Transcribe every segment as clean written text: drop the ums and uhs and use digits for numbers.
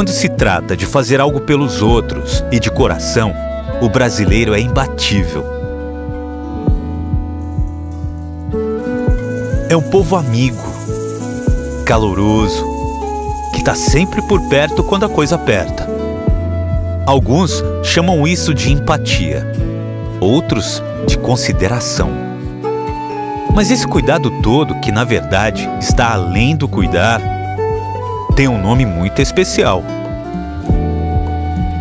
Quando se trata de fazer algo pelos outros e de coração, o brasileiro é imbatível. É um povo amigo, caloroso, que está sempre por perto quando a coisa aperta. Alguns chamam isso de empatia, outros de consideração. Mas esse cuidado todo, que na verdade está além do cuidar, tem um nome muito especial: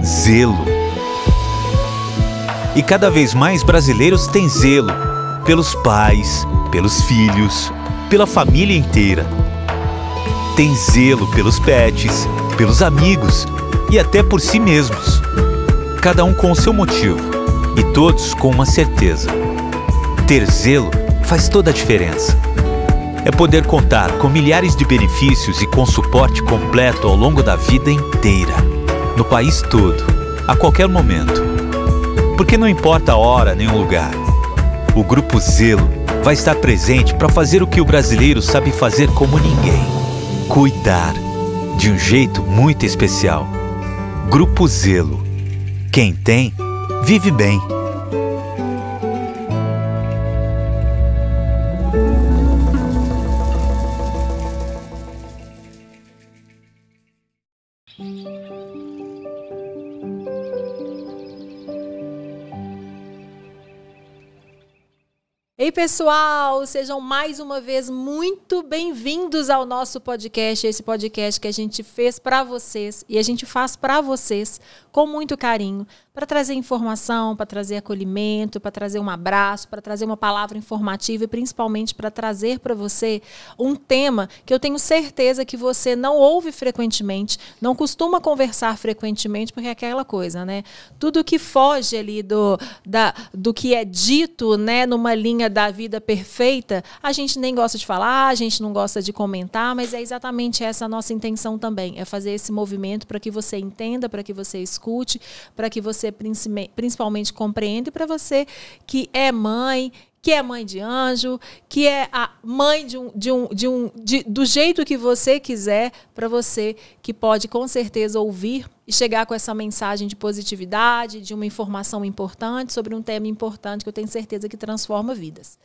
zelo. E cada vez mais brasileiros têm zelo pelos pais, pelos filhos, pela família inteira. Tem zelo pelos pets, pelos amigos e até por si mesmos. Cada um com o seu motivo e todos com uma certeza: ter zelo faz toda a diferença. É poder contar com milhares de benefícios e com suporte completo ao longo da vida inteira, no país todo, a qualquer momento. Porque não importa a hora nem o lugar, o Grupo Zelo vai estar presente para fazer o que o brasileiro sabe fazer como ninguém: cuidar, de um jeito muito especial. Grupo Zelo. Quem tem, vive bem. Ei, pessoal, sejam mais uma vez muito bem-vindos ao nosso podcast, esse podcast que a gente fez para vocês e a gente faz para vocês com muito carinho, para trazer informação, para trazer acolhimento, para trazer um abraço, para trazer uma palavra informativa e principalmente para trazer para você um tema que eu tenho certeza que você não ouve frequentemente, não costuma conversar frequentemente, porque é aquela coisa, né? Tudo que foge ali do que é dito, né, numa linha da vida perfeita, a gente nem gosta de falar, a gente não gosta de comentar, mas é exatamente essa a nossa intenção também, é fazer esse movimento para que você entenda, para que você escute, para que você principalmente compreenda, e para você que é mãe de anjo, que é a mãe do jeito que você quiser, para você que pode com certeza ouvir e chegar com essa mensagem de positividade, de uma informação importante sobre um tema importante que eu tenho certeza que transforma vidas.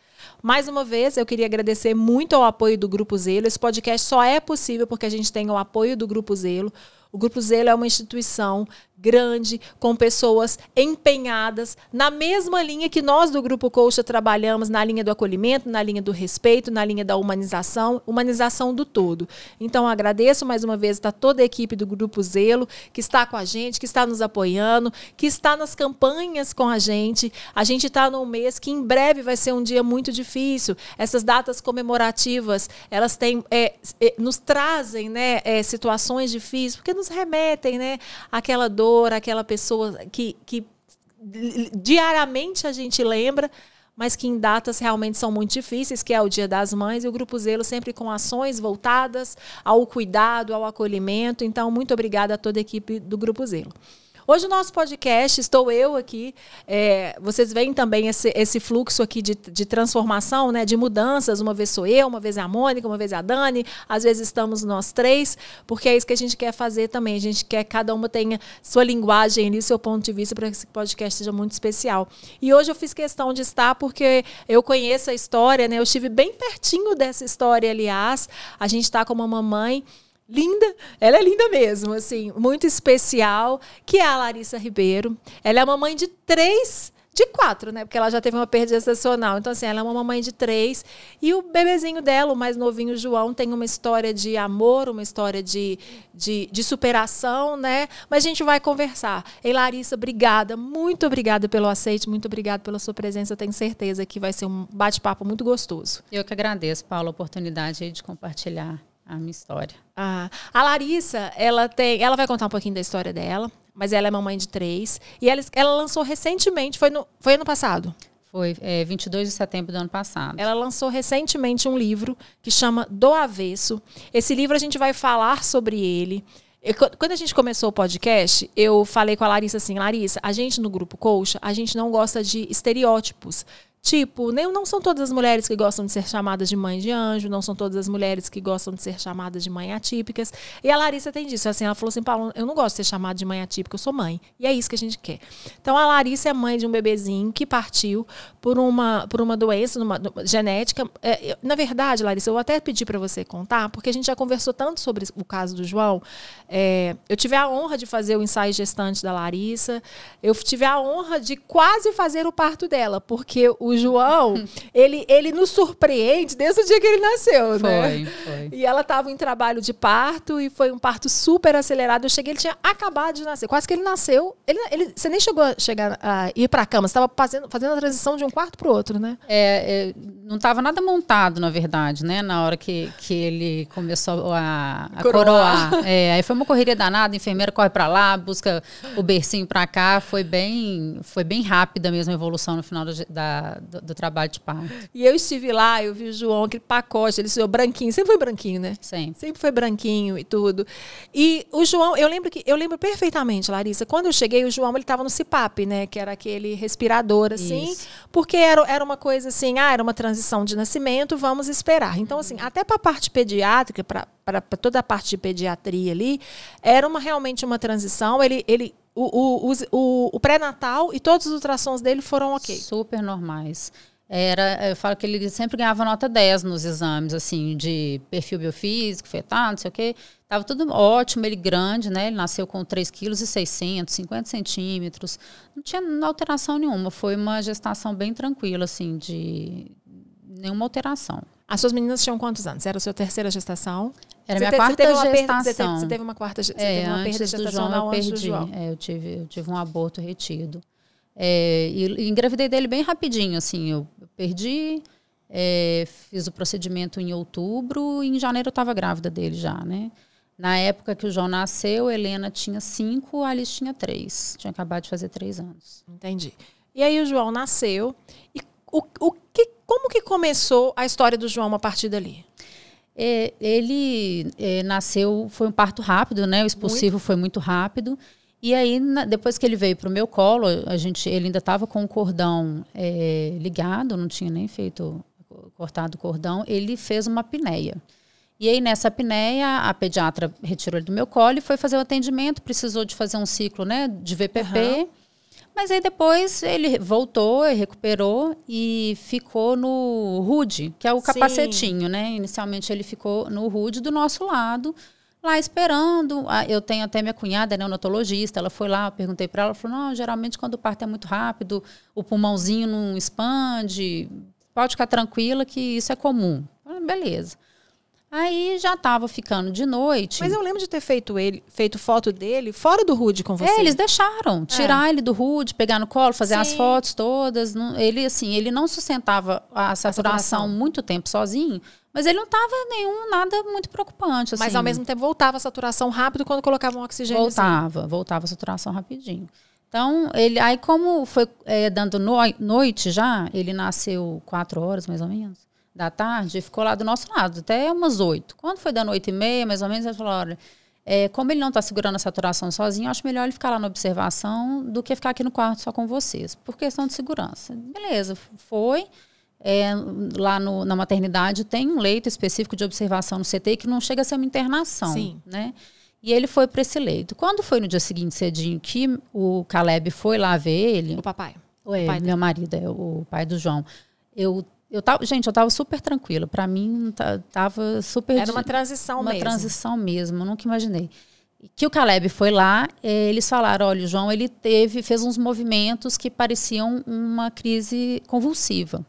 Mais uma vez, eu queria agradecer muito ao apoio do Grupo Zelo. Esse podcast só é possível porque a gente tem o apoio do Grupo Zelo. O Grupo Zelo é uma instituição grande, com pessoas empenhadas na mesma linha que nós do Grupo Colcha trabalhamos, na linha do acolhimento, na linha do respeito, na linha da humanização do todo. Então, agradeço mais uma vez a toda a equipe do Grupo Zelo, que está com a gente, que está nos apoiando, que está nas campanhas com a gente. A gente está num mês que em breve vai ser um dia muito difícil. Essas datas comemorativas, elas têm, nos trazem, né, situações difíceis, porque nos remetem, né, àquela dor, aquela pessoa que diariamente a gente lembra, mas que em datas realmente são muito difíceis, que é o Dia das Mães, e o Grupo Zelo sempre com ações voltadas ao cuidado, ao acolhimento. Então, muito obrigada a toda a equipe do Grupo Zelo. Hoje o nosso podcast, estou eu aqui, vocês veem também esse fluxo aqui de transformação, né, de mudanças. Uma vez sou eu, uma vez é a Mônica, uma vez é a Dani, às vezes estamos nós três, porque é isso que a gente quer fazer também. A gente quer que cada uma tenha sua linguagem ali, seu ponto de vista, para que esse podcast seja muito especial. E hoje eu fiz questão de estar porque eu conheço a história, né, eu estive bem pertinho dessa história, aliás. A gente está com uma mamãe linda, ela é linda mesmo, assim, muito especial, que é a Larissa Ribeiro. Ela é a mamãe de 4, né? Porque ela já teve uma perda gestacional. Então, assim, ela é uma mamãe de 3. E o bebezinho dela, o mais novinho, João, tem uma história de amor, uma história de superação, né? Mas a gente vai conversar. E Larissa, obrigada, muito obrigada pelo aceite, muito obrigada pela sua presença. Eu tenho certeza que vai ser um bate-papo muito gostoso. Eu que agradeço, Paula, a oportunidade aí de compartilhar a minha história. A Larissa, ela vai contar um pouquinho da história dela, mas ela é mamãe de 3. E ela lançou recentemente, foi ano passado? Foi 22 de setembro do ano passado. Ela lançou recentemente um livro que chama Do Avesso. Esse livro a gente vai falar sobre ele. Quando a gente começou o podcast, eu falei com a Larissa assim: Larissa, a gente no Grupo Colcha, a gente não gosta de estereótipos, Tipo, não são todas as mulheres que gostam de ser chamadas de mãe de anjo, não são todas as mulheres que gostam de ser chamadas de mãe atípicas. E a Larissa tem disso. Assim, ela falou assim, Paulo, eu não gosto de ser chamada de mãe atípica, eu sou mãe. E é isso que a gente quer. Então, a Larissa é mãe de um bebezinho que partiu por uma doença genética. Na verdade, Larissa, eu até pedi para você contar, porque a gente já conversou tanto sobre o caso do João. Eu tive a honra de fazer o ensaio gestante da Larissa. Eu tive a honra de quase fazer o parto dela, porque o João, ele nos surpreende desde o dia que ele nasceu, né? Foi. E ela estava em trabalho de parto e foi um parto super acelerado. Eu cheguei, ele tinha acabado de nascer. Quase que ele nasceu. Você nem chegou a ir para a cama, você estava fazendo a transição de um quarto para o outro, né? Não estava nada montado, na verdade, né? Na hora que ele começou a coroar. Aí foi uma correria danada, a enfermeira corre para lá, busca o bercinho para cá. Foi bem rápida mesmo a evolução no final do trabalho de parto. E eu estive lá, eu vi o João, aquele pacote, ele saiu branquinho, sempre foi branquinho, né? Sempre foi branquinho e tudo. E o João, eu lembro perfeitamente, Larissa, quando eu cheguei, o João, ele estava no CPAP, né? Que era aquele respirador, assim, isso. Porque era uma coisa assim, era uma transição de nascimento, vamos esperar. Então, assim, até para a parte pediátrica, para toda a parte de pediatria ali, era realmente uma transição, o pré-natal e todos os ultrassons dele foram ok. Super normais. Eu falo que ele sempre ganhava nota 10 nos exames, assim, de perfil biofísico, fetal, não sei o quê. Tava tudo ótimo, ele grande, né? Ele nasceu com 3,6 kg, 50 centímetros. Não tinha alteração nenhuma. Foi uma gestação bem tranquila, assim, de nenhuma alteração. As suas meninas tinham quantos anos? Era a sua terceira gestação? Era minha quarta gestação. Você teve uma quarta perda gestacional antes do João? Eu tive um aborto retido. E engravidei dele bem rapidinho, assim, eu perdi, fiz o procedimento em outubro e em janeiro eu estava grávida dele já, né? Na época que o João nasceu, a Helena tinha 5, a Alice tinha 3, tinha acabado de fazer 3 anos. Entendi. E aí o João nasceu, e como que começou a história do João a partir dali? Ele nasceu, foi um parto rápido, né? O expulsivo foi muito rápido. E aí, depois que ele veio para o meu colo, ele ainda estava com o cordão ligado, não tinha nem cortado o cordão, ele fez uma apneia. E aí, nessa apneia, a pediatra retirou ele do meu colo e foi fazer o atendimento, precisou de fazer um ciclo, né, de VPP. Uhum. Mas aí depois ele voltou, recuperou e ficou no RUD, que é o capacetinho, né? Inicialmente ele ficou no RUD do nosso lado, lá esperando. Eu tenho até minha cunhada, neonatologista, ela foi lá, eu perguntei para ela, falou, não, geralmente quando o parto é muito rápido, o pulmãozinho não expande, pode ficar tranquila que isso é comum. Beleza. Aí já estava ficando de noite. Mas eu lembro de ter feito foto dele fora do RUD com você. Eles deixaram tirar ele do RUD, pegar no colo, fazer as fotos todas. Ele não sustentava a saturação muito tempo sozinho, mas ele não estava nada muito preocupante. Assim. Mas ao mesmo tempo voltava a saturação rápido quando colocavam oxigênio? Voltava a saturação rapidinho. Então, aí como foi dando noite já, ele nasceu 4 horas mais ou menos da tarde, ficou lá do nosso lado, até umas 8. Quando foi dando 8h30, mais ou menos, ele falou, olha, como ele não está segurando a saturação sozinho, eu acho melhor ele ficar lá na observação do que ficar aqui no quarto só com vocês, por questão de segurança. Beleza, foi. Lá na maternidade tem um leito específico de observação no CTI que não chega a ser uma internação. Sim. Né? E ele foi para esse leito. Quando foi no dia seguinte, cedinho, que o Caleb foi lá ver ele... O papai. Meu marido, o pai do João. Eu tava super tranquila. Para mim, tava super... Era uma transição mesmo. Uma transição mesmo, eu nunca imaginei. Que o Caleb foi lá, eles falaram, olha, o João, ele fez uns movimentos que pareciam uma crise convulsiva.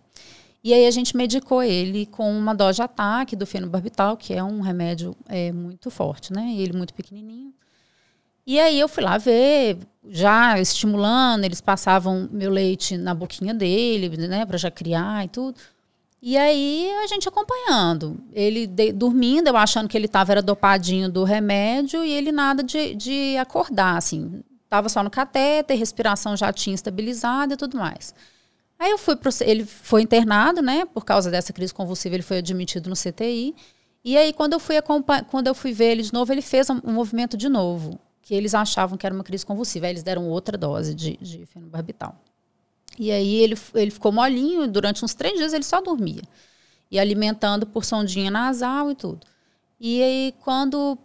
E aí a gente medicou ele com uma dose de ataque do fenobarbital, que é um remédio muito forte, né? Ele muito pequenininho. E aí eu fui lá ver, já estimulando, eles passavam meu leite na boquinha dele, né, para já criar e tudo. E aí a gente acompanhando. Ele dormindo, eu achando que ele era dopadinho do remédio e ele nada de acordar, assim. Tava só no catéter, respiração já tinha estabilizado e tudo mais. Aí ele foi internado, né, por causa dessa crise convulsiva, ele foi admitido no CTI. E aí quando eu fui ver ele de novo, ele fez um movimento de novo, que eles achavam que era uma crise convulsiva. Aí eles deram outra dose de fenobarbital. E aí ele ficou molinho, durante uns 3 dias ele só dormia. E alimentando por sondinha nasal e tudo. E aí quando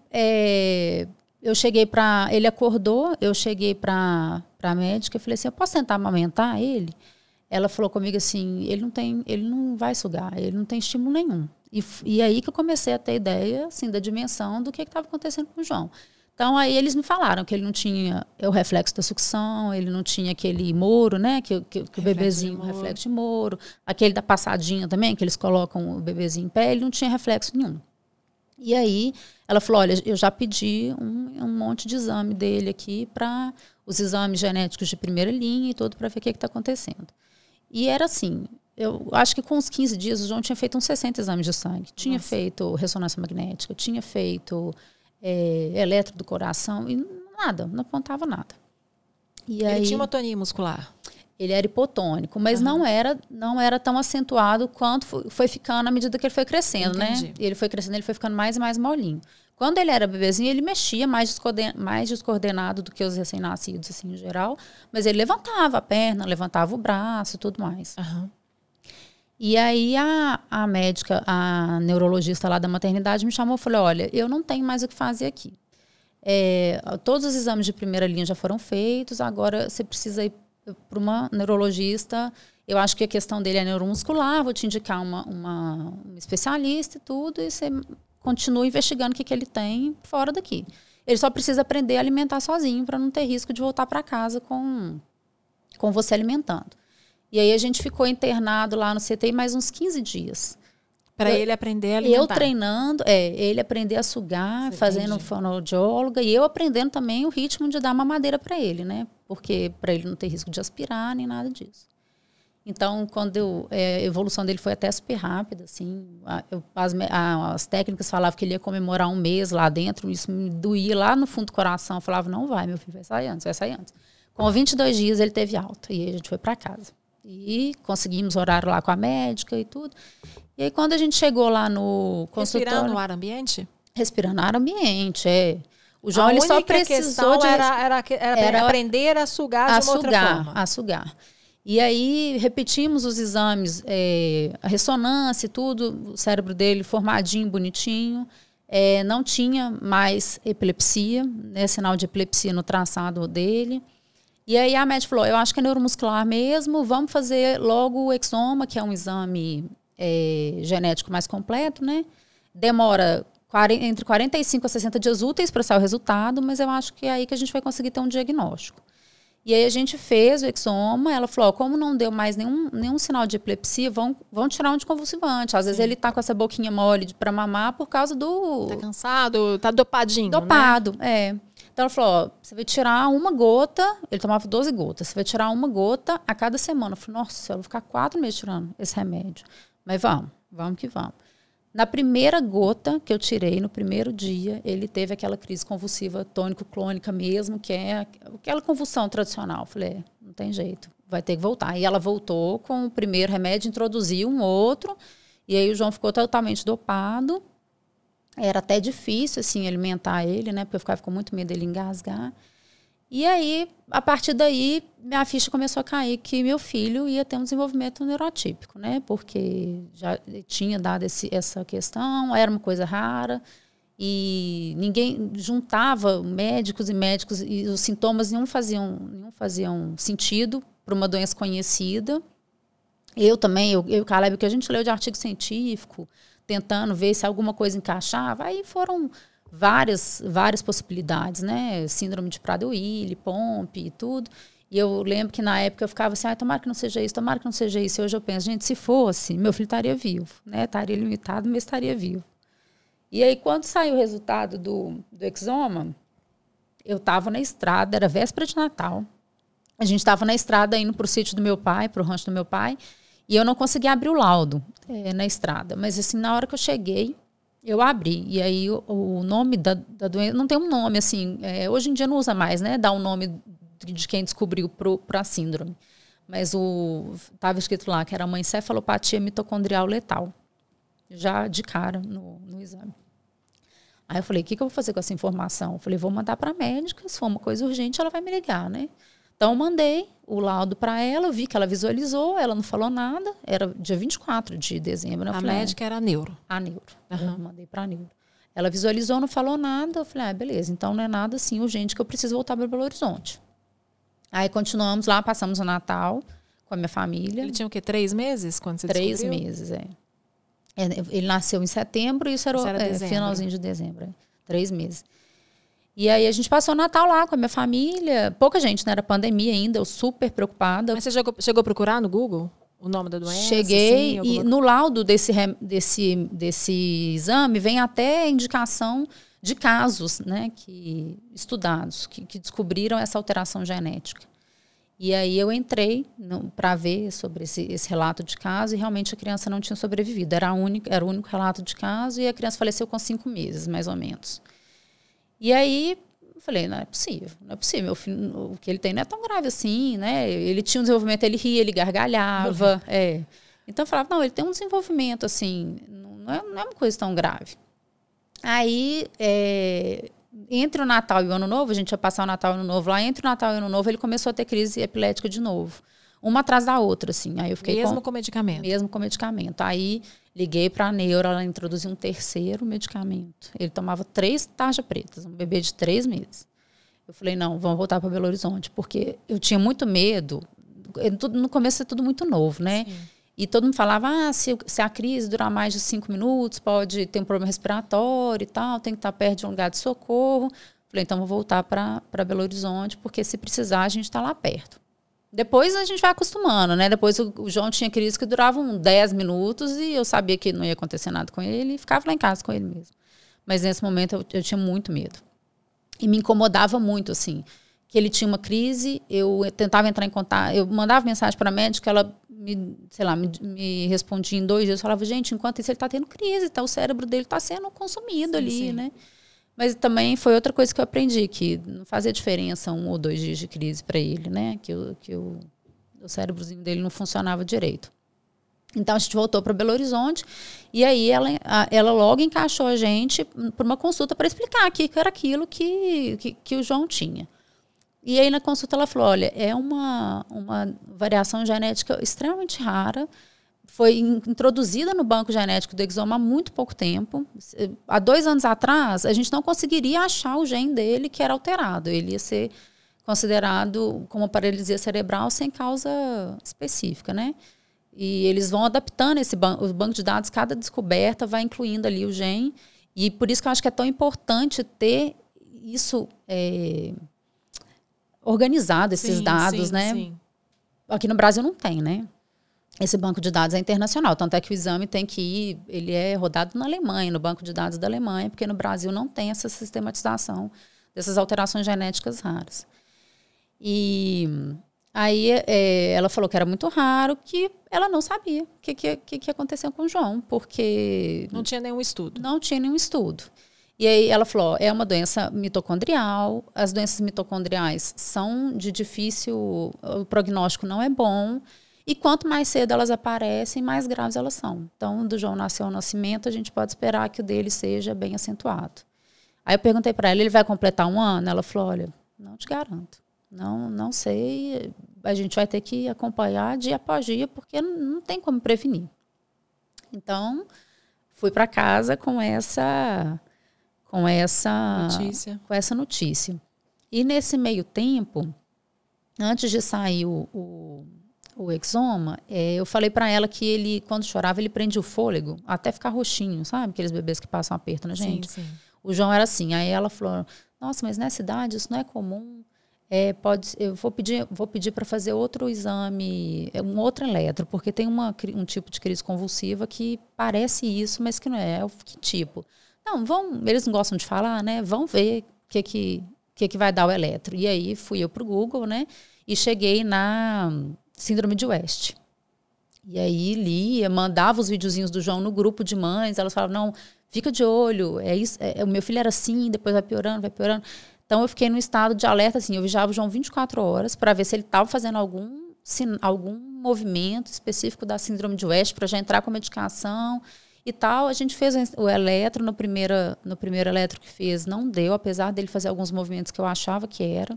eu cheguei ele acordou, eu cheguei para a médica e falei assim, eu posso tentar amamentar ele? Ela falou comigo assim, ele não vai sugar, ele não tem estímulo nenhum. E aí que eu comecei a ter ideia assim, da dimensão do que estava acontecendo com o João. Então, aí eles me falaram que ele não tinha o reflexo da sucção, ele não tinha aquele moro, né? Que o bebezinho, reflexo de moro. Aquele da passadinha também, que eles colocam o bebezinho em pé, ele não tinha reflexo nenhum. E aí, ela falou, olha, eu já pedi um monte de exame dele aqui para os exames genéticos de primeira linha e tudo para ver o que está acontecendo. E era assim, eu acho que com uns 15 dias o João tinha feito uns 60 exames de sangue. Tinha feito ressonância magnética, tinha feito eletro do coração e nada, não apontava nada. E ele tinha uma tonia muscular? Ele era hipotônico, mas não era tão acentuado quanto foi ficando à medida que ele foi crescendo, Entendi. né? Ele foi crescendo, ele foi ficando mais e mais molinho. Quando ele era bebezinho, ele mexia mais descoordenado do que os recém-nascidos, assim, em geral. Mas ele levantava a perna, levantava o braço e tudo mais. Uhum. E aí a médica, a neurologista lá da maternidade me chamou e falou, olha, eu não tenho mais o que fazer aqui. Todos os exames de primeira linha já foram feitos, agora você precisa ir para uma neurologista. Eu acho que a questão dele é neuromuscular, vou te indicar uma especialista e tudo, e você continua investigando o que ele tem fora daqui. Ele só precisa aprender a alimentar sozinho para não ter risco de voltar para casa com você alimentando. E aí a gente ficou internado lá no CTI mais uns 15 dias. Para ele aprender a alimentar. Eu treinando, ele aprender a sugar, fazendo fonoaudióloga, e eu aprendendo também o ritmo de dar mamadeira para ele, né? Porque para ele não ter risco de aspirar nem nada disso. Então, quando a evolução dele foi até super rápida, assim, as técnicas falavam que ele ia comemorar 1 mês lá dentro, isso me doía lá no fundo do coração. Eu falava, não vai, meu filho, vai sair antes. Com 22 dias ele teve alta, e aí a gente foi para casa. E conseguimos horário lá com a médica e tudo. E aí, quando a gente chegou lá no consultório... Respirando ar ambiente? Respirando ar ambiente, O João, ele só precisou de... Era aprender a sugar de uma outra forma. A sugar. E aí, repetimos os exames, a ressonância e tudo, o cérebro dele formadinho, bonitinho. Não tinha mais epilepsia, né, sinal de epilepsia no traçado dele. E aí a médica falou, eu acho que é neuromuscular mesmo, vamos fazer logo o exoma, que é um exame genético mais completo, né? Demora entre 45 a 60 dias úteis para sair o resultado, mas eu acho que é aí que a gente vai conseguir ter um diagnóstico. E aí a gente fez o exoma, ela falou, como não deu mais nenhum sinal de epilepsia, vão tirar um anticonvulsivante. Às vezes ele tá com essa boquinha mole para mamar por causa do... Tá cansado, tá dopadinho, Dopado, né? Então ela falou, você vai tirar 1 gota, ele tomava 12 gotas, você vai tirar 1 gota a cada semana. Eu falei, nossa, eu vou ficar 4 meses tirando esse remédio. Mas vamos que vamos. Na primeira gota que eu tirei, no primeiro dia, ele teve aquela crise convulsiva tônico-clônica mesmo, que é aquela convulsão tradicional. Eu falei, não tem jeito, vai ter que voltar. E ela voltou com o primeiro remédio, introduziu um outro, e aí o João ficou totalmente dopado. Era até difícil, assim, alimentar ele, né? Porque eu ficava com muito medo dele engasgar. E aí, a partir daí, minha ficha começou a cair que meu filho ia ter um desenvolvimento neurotípico, né? Porque já tinha dado essa questão, era uma coisa rara. E ninguém juntava médicos, e os sintomas nenhum faziam sentido para uma doença conhecida. Eu também, eu e o Caleb, que a gente leu de artigo científico, tentando ver se alguma coisa encaixava. Aí foram várias possibilidades, né? Síndrome de Prader-Willi, POMP e tudo. E eu lembro que na época eu ficava assim, tomara que não seja isso, tomara que não seja isso. E hoje eu penso, gente, se fosse, meu filho estaria vivo, né? Estaria limitado, mas estaria vivo. E aí, quando saiu o resultado do exoma, eu estava na estrada, era véspera de Natal. A gente estava na estrada indo para o sítio do meu pai, para o rancho do meu pai, e eu não conseguia abrir o laudo na estrada. Mas, assim, na hora que eu cheguei, eu abri. E aí, o nome da doença, não tem um nome, assim, hoje em dia não usa mais, né? Dá um nome de quem descobriu para a síndrome. Mas estava escrito lá que era uma encefalopatia mitocondrial letal. Já de cara no exame. Aí eu falei, o que eu vou fazer com essa informação? Eu falei, vou mandar para a médica, se for uma coisa urgente, ela vai me ligar, né? Então, eu mandei o laudo para ela, eu vi que ela visualizou, ela não falou nada, era dia 24 de dezembro. A médica era a neuro. A neuro. Eu mandei para a neuro. Ela visualizou, não falou nada, eu falei, beleza, então não é nada assim urgente que eu preciso voltar para Belo Horizonte. Aí continuamos lá, passamos o Natal com a minha família. Ele tinha o quê? 3 meses quando você 3 descobriu? meses, Ele nasceu em setembro e isso era finalzinho de dezembro. 3 meses. E aí a gente passou o Natal lá com a minha família. Pouca gente, né? Era pandemia ainda, eu super preocupada. Mas você chegou a procurar no Google o nome da doença? Cheguei, assim, e no laudo desse exame vem até indicação de casos, né, estudados, que descobriram essa alteração genética. E aí eu entrei para ver sobre esse relato de caso e realmente a criança não tinha sobrevivido. Era o único relato de caso e a criança faleceu com 5 meses, mais ou menos. E aí eu falei, não é possível, meu filho, o que ele tem não é tão grave assim, né? Ele tinha um desenvolvimento, ele ria, ele gargalhava. Então eu falava, não, ele tem um desenvolvimento assim, não é uma coisa tão grave. Aí, entre o Natal e o Ano Novo, a gente ia passar o Natal e o Ano Novo lá, entre o Natal e o Ano Novo ele começou a ter crise epilética de novo. Uma atrás da outra, assim. Aí eu fiquei com medicamento? Mesmo com medicamento. Aí liguei para a neuro, ela introduziu um 3º medicamento. Ele tomava 3 tarjas pretas, um bebê de 3 meses. Eu falei, não, vamos voltar para Belo Horizonte, porque eu tinha muito medo. No começo é tudo muito novo, né? Sim. E todo mundo falava, se a crise durar mais de 5 minutos, pode ter um problema respiratório e tal, tem que estar perto de um lugar de socorro. Falei, então vou voltar para Belo Horizonte, porque se precisar, a gente está lá perto. Depois a gente vai acostumando, né? Depois o João tinha crises que duravam 10 minutos e eu sabia que não ia acontecer nada com ele e ficava lá em casa com ele mesmo. Mas nesse momento eu tinha muito medo. E me incomodava muito, assim, que ele tinha uma crise, eu tentava entrar em contato, eu mandava mensagem para a médica, ela me respondia em 2 dias, eu falava, gente, enquanto isso ele está tendo crise, o cérebro dele está sendo consumido ali, né? Mas também foi outra coisa que eu aprendi, que não fazia diferença 1 ou 2 dias de crise para ele, né? Que o cérebrozinho dele não funcionava direito. Então a gente voltou para Belo Horizonte e aí ela logo encaixou a gente para uma consulta para explicar que era aquilo que o João tinha. E aí na consulta ela falou, olha, é uma variação genética extremamente rara, foi introduzida no banco genético do exoma há muito pouco tempo. Há 2 anos atrás, a gente não conseguiria achar o gene dele que era alterado. Ele ia ser considerado como paralisia cerebral sem causa específica, né? E eles vão adaptando o banco de dados, cada descoberta vai incluindo ali o gene. E por isso que eu acho que é tão importante ter isso organizado, esses dados, né? Sim. Aqui no Brasil não tem, né? Esse banco de dados é internacional, tanto é que o exame tem que ir, ele é rodado na Alemanha, no banco de dados da Alemanha, porque no Brasil não tem essa sistematização dessas alterações genéticas raras. E aí ela falou que era muito raro, que ela não sabia o que aconteceu com o João, porque... Não tinha nenhum estudo. Não tinha nenhum estudo. E aí ela falou, é uma doença mitocondrial, as doenças mitocondriais são de difícil, o prognóstico não é bom, e quanto mais cedo elas aparecem, mais graves elas são. Então, do João nasceu ao nascimento, a gente pode esperar que o dele seja bem acentuado. Aí eu perguntei para ela, ele vai completar 1 ano? Ela falou, olha, não te garanto. Não sei, a gente vai ter que acompanhar dia após dia, porque não tem como prevenir. Então, fui para casa com essa notícia. E nesse meio tempo, antes de sair o exoma, eu falei para ela que ele, quando chorava, ele prendia o fôlego até ficar roxinho, sabe? Aqueles bebês que passam aperto na gente. Sim. O João era assim. Aí ela falou, nossa, mas nessa idade isso não é comum. Eu vou pedir para fazer outro exame, um outro eletro, porque tem um tipo de crise convulsiva que parece isso, mas que não é. Que tipo? Não, eles não gostam de falar, né? Vão ver o que vai dar o eletro. E aí fui eu pro Google, né? E cheguei na síndrome de West. E aí lia, mandava os videozinhos do João no grupo de mães, elas falavam, não, fica de olho, o meu filho era assim, depois vai piorando. Então eu fiquei num estado de alerta, assim, eu vigiava o João 24 horas para ver se ele estava fazendo algum movimento específico da síndrome de West para já entrar com a medicação e tal. A gente fez o eletro, no primeiro eletro que fez não deu, apesar dele fazer alguns movimentos que eu achava que era.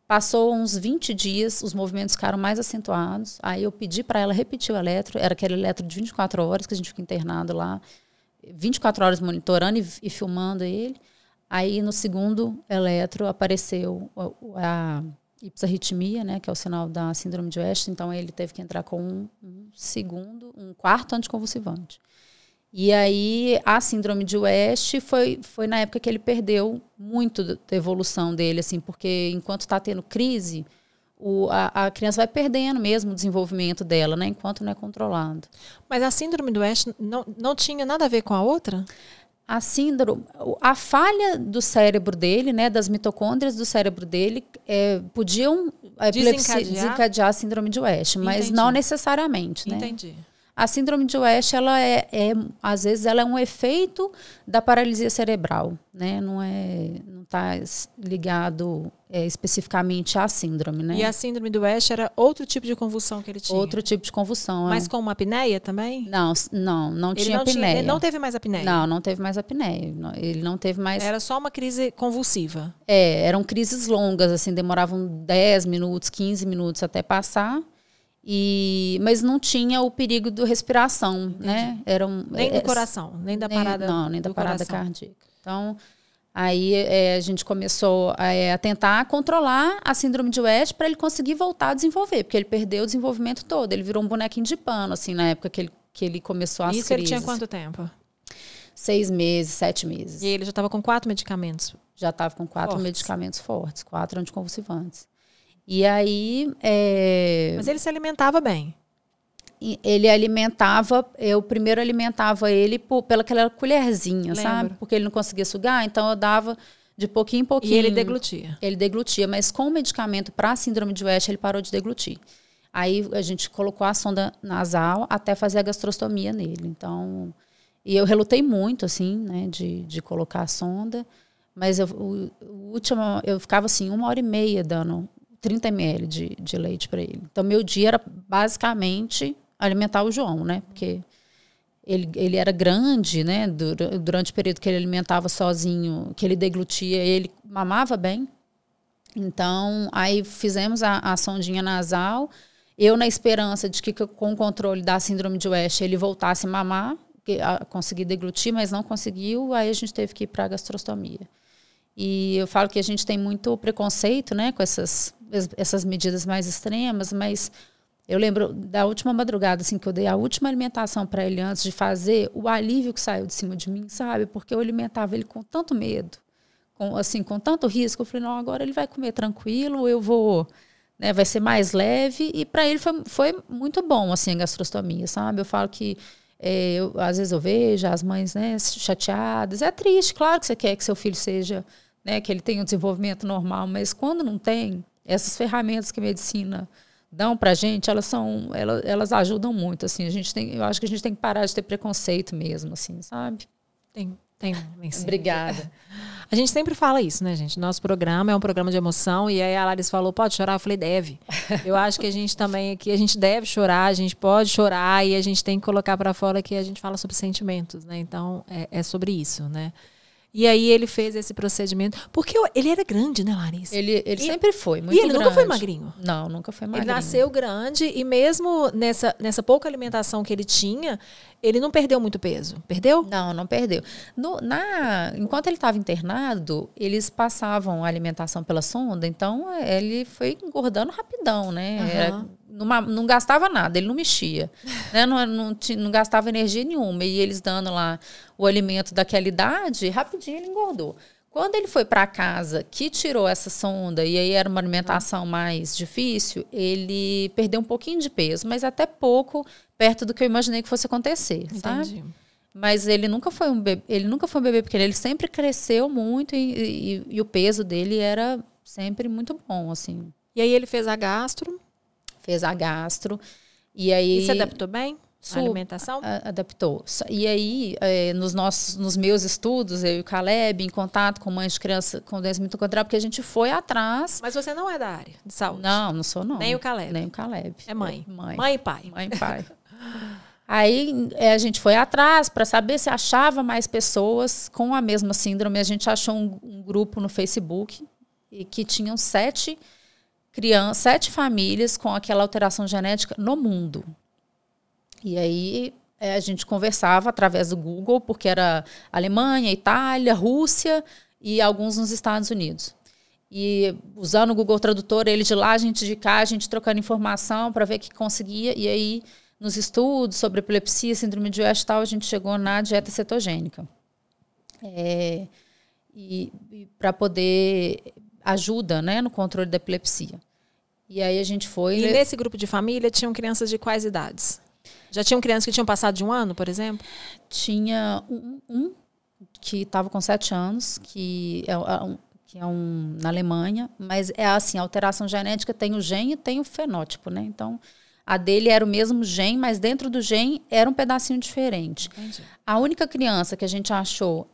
Passou uns 20 dias, os movimentos ficaram mais acentuados. Aí eu pedi para ela repetir o eletro. Era aquele eletro de 24 horas que a gente fica internado lá. 24 horas monitorando e filmando ele. Aí no segundo eletro apareceu a hiposarritmia, né, que é o sinal da síndrome de West. Então ele teve que entrar com um quarto anticonvulsivante. E aí a síndrome de West foi na época que ele perdeu muito da evolução dele, assim, porque enquanto está tendo crise, a criança vai perdendo mesmo o desenvolvimento dela, né, enquanto não é controlado. Mas a síndrome do West não tinha nada a ver com a outra? A síndrome, a falha do cérebro dele, né, das mitocôndrias do cérebro dele, podiam desencadear a síndrome de West, mas Entendi. Não necessariamente, né? Entendi. A síndrome de West, às vezes, ela é um efeito da paralisia cerebral, né? Não está ligado especificamente à síndrome, né? E a síndrome do West era outro tipo de convulsão que ele tinha? Outro tipo de convulsão. Mas com uma apneia também? Não tinha apneia. Ele não teve mais apneia? Não teve mais apneia. Ele não teve mais... Era só uma crise convulsiva? Eram crises longas, assim, demoravam 10 minutos, 15 minutos até passar. Mas não tinha o perigo de respiração, né? Nem do coração, nem da parada nem da parada coração. cardíaca. Então, aí a gente começou a tentar controlar a síndrome de West para ele conseguir voltar a desenvolver, porque ele perdeu o desenvolvimento todo. Ele virou um bonequinho de pano, assim, na época que ele começou as crises. Isso ele tinha quanto tempo? 6 meses, 7 meses. E ele já estava com 4 medicamentos? Já estava com 4 fortes. medicamentos fortes, 4 anticonvulsivantes. E aí... Mas ele se alimentava bem? Ele alimentava... Eu primeiro alimentava ele pela aquela colherzinha, sabe? Porque ele não conseguia sugar, então eu dava de pouquinho em pouquinho. E ele deglutia? Ele deglutia, mas com o medicamento para a síndrome de West, ele parou de deglutir. Aí a gente colocou a sonda nasal até fazer a gastrostomia nele. Então... E eu relutei muito, assim, né, de colocar a sonda. Mas eu ficava, assim, 1h30 dando 30 ml de leite para ele. Então, meu dia era basicamente alimentar o João, né? Porque ele era grande, né? Durante o período que ele alimentava sozinho, que ele deglutia, ele mamava bem. Então, aí fizemos a sondinha nasal. Eu, na esperança de que com o controle da síndrome de West, ele voltasse a mamar, consegui deglutir, mas não conseguiu. Aí a gente teve que ir para a gastrostomia. E eu falo que a gente tem muito preconceito, né, com essas medidas mais extremas, mas eu lembro da última madrugada, assim, que eu dei a última alimentação para ele antes de fazer, o alívio que saiu de cima de mim, sabe? Porque eu alimentava ele com tanto medo, com tanto risco. Eu falei, não, agora ele vai comer tranquilo, eu vou, né, vai ser mais leve. E para ele foi muito bom, assim, a gastrostomia, sabe? Eu falo que às vezes eu vejo as mães, né, chateadas. É triste, claro que você quer que seu filho seja, né, que ele tenha um desenvolvimento normal, mas quando não tem, essas ferramentas que a medicina dão pra gente, elas ajudam muito, assim. Eu acho que a gente tem que parar de ter preconceito mesmo, assim, sabe? Tem. Obrigada. A gente sempre fala isso, né, gente? Nosso programa é um programa de emoção, e aí a Larissa falou, pode chorar? Eu falei, deve. Eu acho que a gente também aqui, a gente deve chorar, a gente pode chorar, e a gente tem que colocar para fora que a gente fala sobre sentimentos, né? Então, é sobre isso, né? E aí ele fez esse procedimento. Porque ele era grande, né, Larissa? Ele sempre foi muito grande. E ele nunca foi magrinho? Não, nunca foi magrinho. Ele nasceu grande e mesmo nessa pouca alimentação que ele tinha, ele não perdeu muito peso. Perdeu? Não perdeu. Enquanto ele estava internado, eles passavam a alimentação pela sonda, então ele foi engordando rapidão, né? Não gastava nada, ele não mexia, né? Não gastava energia nenhuma. E eles dando lá o alimento daquela idade, rapidinho ele engordou. Quando ele foi para casa, que tirou essa sonda, e aí era uma alimentação mais difícil, ele perdeu um pouquinho de peso, mas até pouco, perto do que eu imaginei que fosse acontecer, sabe? Mas ele nunca foi um bebê pequeno, ele sempre cresceu muito e o peso dele era sempre muito bom, assim. E aí ele fez a gastro? Fez a gastro. E aí... E se adaptou bem? A alimentação? Adaptou. E aí, nos meus estudos, eu e o Caleb, em contato com mães de criança com doença mitocondrial, porque a gente foi atrás. Mas você não é da área de saúde? Não sou não. Nem o Caleb? Nem o Caleb. É mãe? Mãe e pai? Mãe e pai. Aí a gente foi atrás para saber se achava mais pessoas com a mesma síndrome. A gente achou um grupo no Facebook que tinham 7 7 famílias com aquela alteração genética no mundo. E aí a gente conversava através do Google, porque era Alemanha, Itália, Rússia e alguns nos Estados Unidos. E usando o Google Tradutor, ele de lá, a gente de cá, a gente trocando informação para ver o que conseguia. E aí, nos estudos sobre epilepsia, síndrome de West e tal, a gente chegou na dieta cetogênica. E para poder ajuda, né, no controle da epilepsia. E aí a gente foi... E nesse grupo de família tinham crianças de quais idades? Já tinham crianças que tinham passado de 1 ano, por exemplo? Tinha um que estava com 7 anos, que é na Alemanha, mas é assim, a alteração genética tem o gene e tem o fenótipo, né? Então, a dele era o mesmo gene, mas dentro do gene era um pedacinho diferente. Entendi. A única criança que a gente achou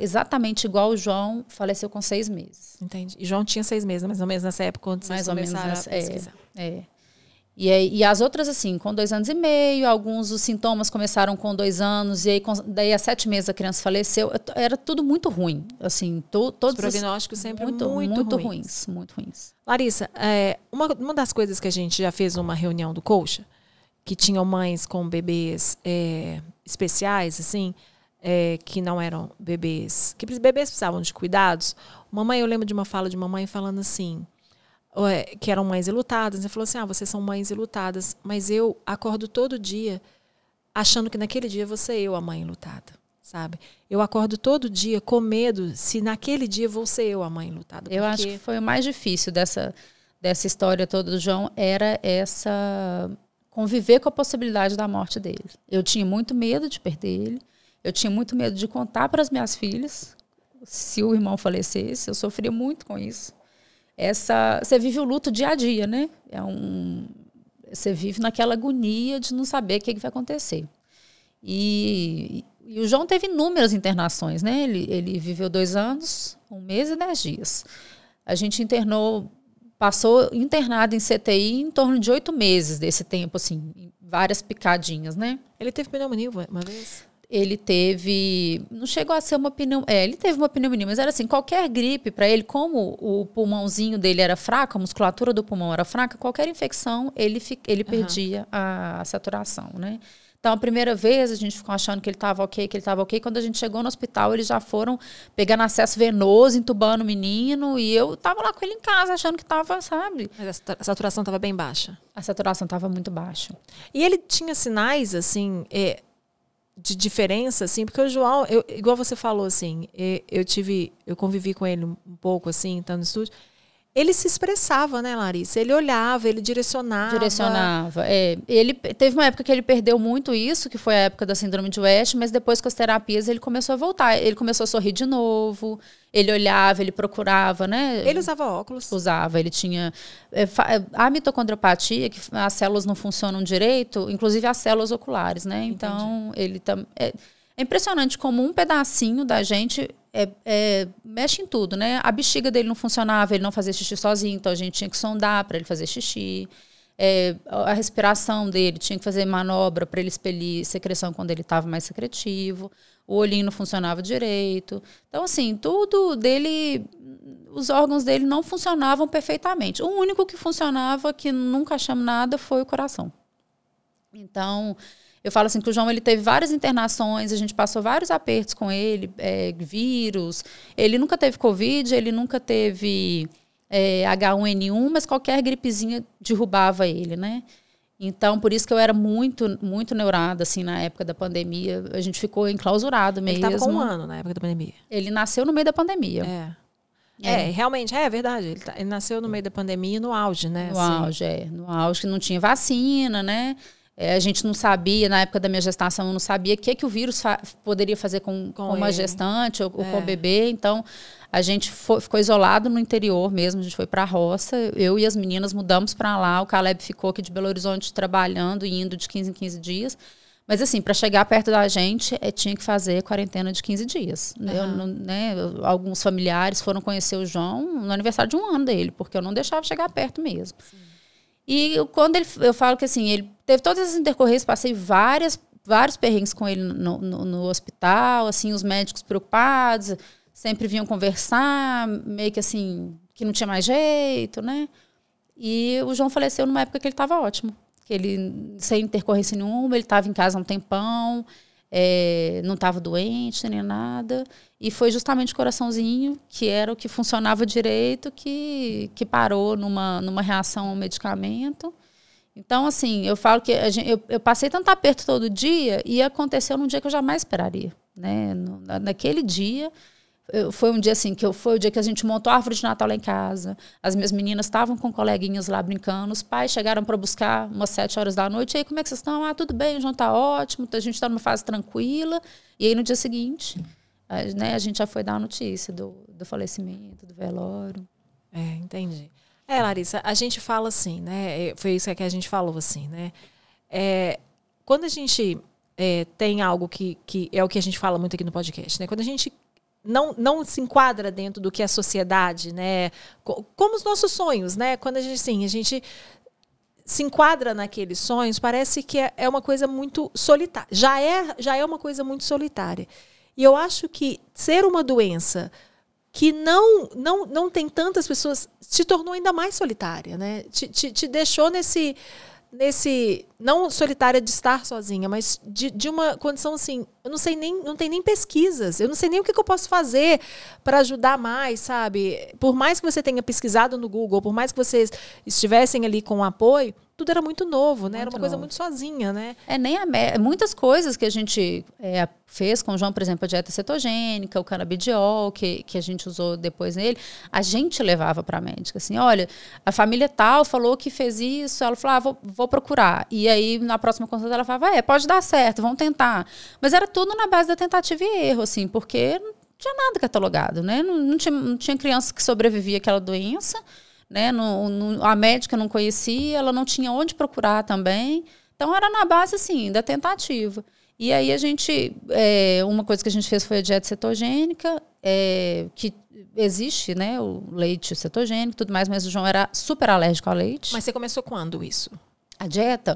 exatamente igual o João faleceu com 6 meses. Entendi. E João tinha 6 meses, mais ou menos nessa época, quando vocês começaram a pesquisar. E as outras, assim, com 2 anos e meio, alguns os sintomas começaram com 2 anos, e aí daí a 7 meses a criança faleceu. Era tudo muito ruim. Assim, todos os prognósticos sempre muito ruins. Muito ruins. Larissa, uma das coisas que a gente já fez uma reunião do Colcha, que tinham mães com bebês especiais, assim, que não eram bebês, que bebês precisavam de cuidados. Eu lembro de uma fala de uma mãe falando assim, que eram mães enlutadas, e falou assim, vocês são mães enlutadas, mas eu acordo todo dia achando que naquele dia vou ser eu a mãe enlutada, sabe? Eu acordo todo dia com medo se naquele dia vou ser eu a mãe enlutada. Eu acho que foi o mais difícil dessa história toda do João, era essa conviver com a possibilidade da morte dele. Eu tinha muito medo de perder ele, eu tinha muito medo de contar para as minhas filhas se o irmão falecesse, eu sofria muito com isso. Você vive o luto dia a dia, né? Você vive naquela agonia de não saber o que vai acontecer. E o João teve inúmeras internações, né? Ele viveu 2 anos, 1 mês e 10 dias. A gente passou internado em CTI em torno de 8 meses desse tempo, assim, várias picadinhas, né? Ele teve pneumonia uma vez? Ele teve, não chegou a ser uma pneumonia, ele teve uma pneumonia, mas era assim, qualquer gripe para ele, como o pulmãozinho dele era fraco, a musculatura do pulmão era fraca, qualquer infecção ele perdia a saturação, né? Então, a primeira vez a gente ficou achando que ele estava ok, quando a gente chegou no hospital, eles já foram pegando acesso venoso, entubando o menino, e eu estava lá com ele em casa, achando que estava, sabe? Mas a saturação estava bem baixa? A saturação estava muito baixa. E ele tinha sinais, assim... de diferença, assim, porque o João, igual você falou, assim, eu convivi com ele um pouco, assim, estando no estúdio, ele se expressava, né, Larissa? Ele olhava, ele direcionava. Ele teve uma época que ele perdeu muito isso, que foi a época da síndrome de West, mas depois com as terapias ele começou a voltar. Ele começou a sorrir de novo, ele olhava, ele procurava, né? Ele usava óculos? Usava, ele tinha... a mitocondriopatia, que as células não funcionam direito, inclusive as células oculares, né? Entendi. Então, ele é impressionante como um pedacinho da gente mexe em tudo, né? A bexiga dele não funcionava, ele não fazia xixi sozinho, então a gente tinha que sondar para ele fazer xixi. A respiração dele, tinha que fazer manobra para ele expelir secreção quando ele estava mais secretivo. O olhinho não funcionava direito. Então, assim, tudo dele, os órgãos dele não funcionavam perfeitamente. O único que funcionava, que nunca achamos nada, foi o coração. Então, eu falo assim que o João ele teve várias internações, a gente passou vários apertos com ele, vírus. Ele nunca teve Covid, ele nunca teve H1N1, mas qualquer gripezinha derrubava ele, né? Então, por isso que eu era muito, muito neurada, assim, na época da pandemia. A gente ficou enclausurado mesmo. Ele estava com 1 ano na época da pandemia. Ele nasceu no meio da pandemia. Realmente, é verdade. Ele nasceu no meio da pandemia, no auge, né? No auge, que não tinha vacina, né? A gente não sabia, na época da minha gestação, eu não sabia o que o vírus poderia fazer com uma gestante ou com o bebê. Então, a gente ficou isolado no interior mesmo, a gente foi para a roça. Eu e as meninas mudamos para lá. O Caleb ficou aqui de Belo Horizonte trabalhando e indo de 15 em 15 dias. Mas, assim, para chegar perto da gente, tinha que fazer quarentena de 15 dias. Alguns familiares foram conhecer o João no aniversário de 1 ano dele, porque eu não deixava chegar perto mesmo. Sim. E quando eu falo que assim, ele teve todas as intercorrências, passei vários perrengues com ele no hospital, assim, os médicos preocupados, sempre vinham conversar, meio que assim, que não tinha mais jeito, né? E o João faleceu numa época que ele estava ótimo. Que ele, sem intercorrência nenhuma, ele estava em casa há um tempão, não estava doente nem nada. E foi justamente o coraçãozinho, que era o que funcionava direito, que parou numa reação ao medicamento. Então, assim, eu falo que eu passei tanto aperto todo dia e aconteceu num dia que eu jamais esperaria. Né? Naquele dia... Foi um dia assim, foi o dia que a gente montou a árvore de Natal lá em casa. As minhas meninas estavam com coleguinhas lá brincando. Os pais chegaram para buscar umas 7 horas da noite. E aí, como é que vocês estão? Ah, tudo bem, o João tá ótimo. A gente está numa fase tranquila. E aí, no dia seguinte, né, a gente já foi dar a notícia do falecimento, do velório. Entendi. Larissa, a gente fala assim, né? Foi isso que a gente falou, assim, né? Quando a gente tem algo que é o que a gente fala muito aqui no podcast, né? Quando a gente não se enquadra dentro do que é a sociedade, né? Como os nossos sonhos, né? Quando a gente se enquadra naqueles sonhos, parece que é uma coisa muito solitária. Já é uma coisa muito solitária. E eu acho que ser uma doença que não tem tantas pessoas te tornou ainda mais solitária, né? Te deixou nesse não solitária de estar sozinha, mas de uma condição assim, não tem nem pesquisas, eu não sei nem o que eu posso fazer para ajudar mais, sabe? Por mais que você tenha pesquisado no Google, por mais que vocês estivessem ali com apoio, tudo era muito novo, né? Era uma coisa muito sozinha, né? Muitas coisas que a gente fez com o João, por exemplo, a dieta cetogênica, o canabidiol, que a gente usou depois nele, a gente levava para a médica, assim, olha, a família tal falou que fez isso, ela falou, vou procurar. E aí, na próxima consulta, ela falava, pode dar certo, vamos tentar. Mas era tudo na base da tentativa e erro, assim, porque não tinha nada catalogado, né? Não tinha criança que sobrevivia àquela doença, né? A médica não conhecia, ela não tinha onde procurar também. Então, era na base, assim, da tentativa. E aí, uma coisa que a gente fez foi a dieta cetogênica, que existe, né? O leite cetogênico e tudo mais, mas o João era super alérgico ao leite. Mas você começou quando isso? A dieta?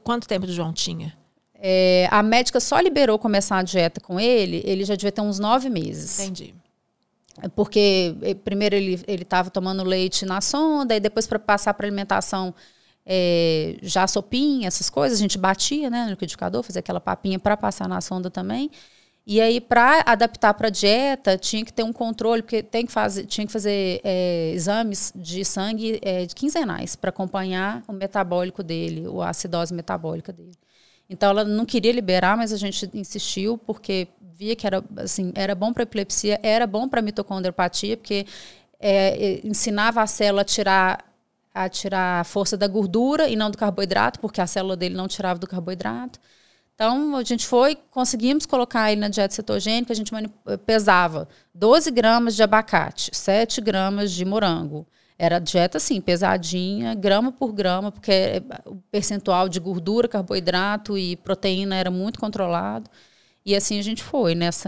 Quanto tempo o João tinha? A médica só liberou começar a dieta com ele já devia ter uns 9 meses. Entendi. Porque primeiro ele estava tomando leite na sonda, e depois para passar para alimentação, já sopinha, essas coisas, a gente batia, né, no liquidificador, fazia aquela papinha para passar na sonda também. E aí, para adaptar para a dieta, tinha que ter um controle, porque tinha que fazer exames de sangue quinzenais para acompanhar o metabólico dele, a acidose metabólica dele. Então, ela não queria liberar, mas a gente insistiu, porque via que era bom para epilepsia, era bom para mitocondriopatia, porque ensinava a célula a tirar a força da gordura e não do carboidrato, porque a célula dele não tirava do carboidrato. Então, a gente conseguimos colocar ele na dieta cetogênica, a gente pesava 12 gramas de abacate, 7 gramas de morango. Era dieta, assim, pesadinha, grama por grama, porque o percentual de gordura, carboidrato e proteína era muito controlado. E assim a gente foi nesses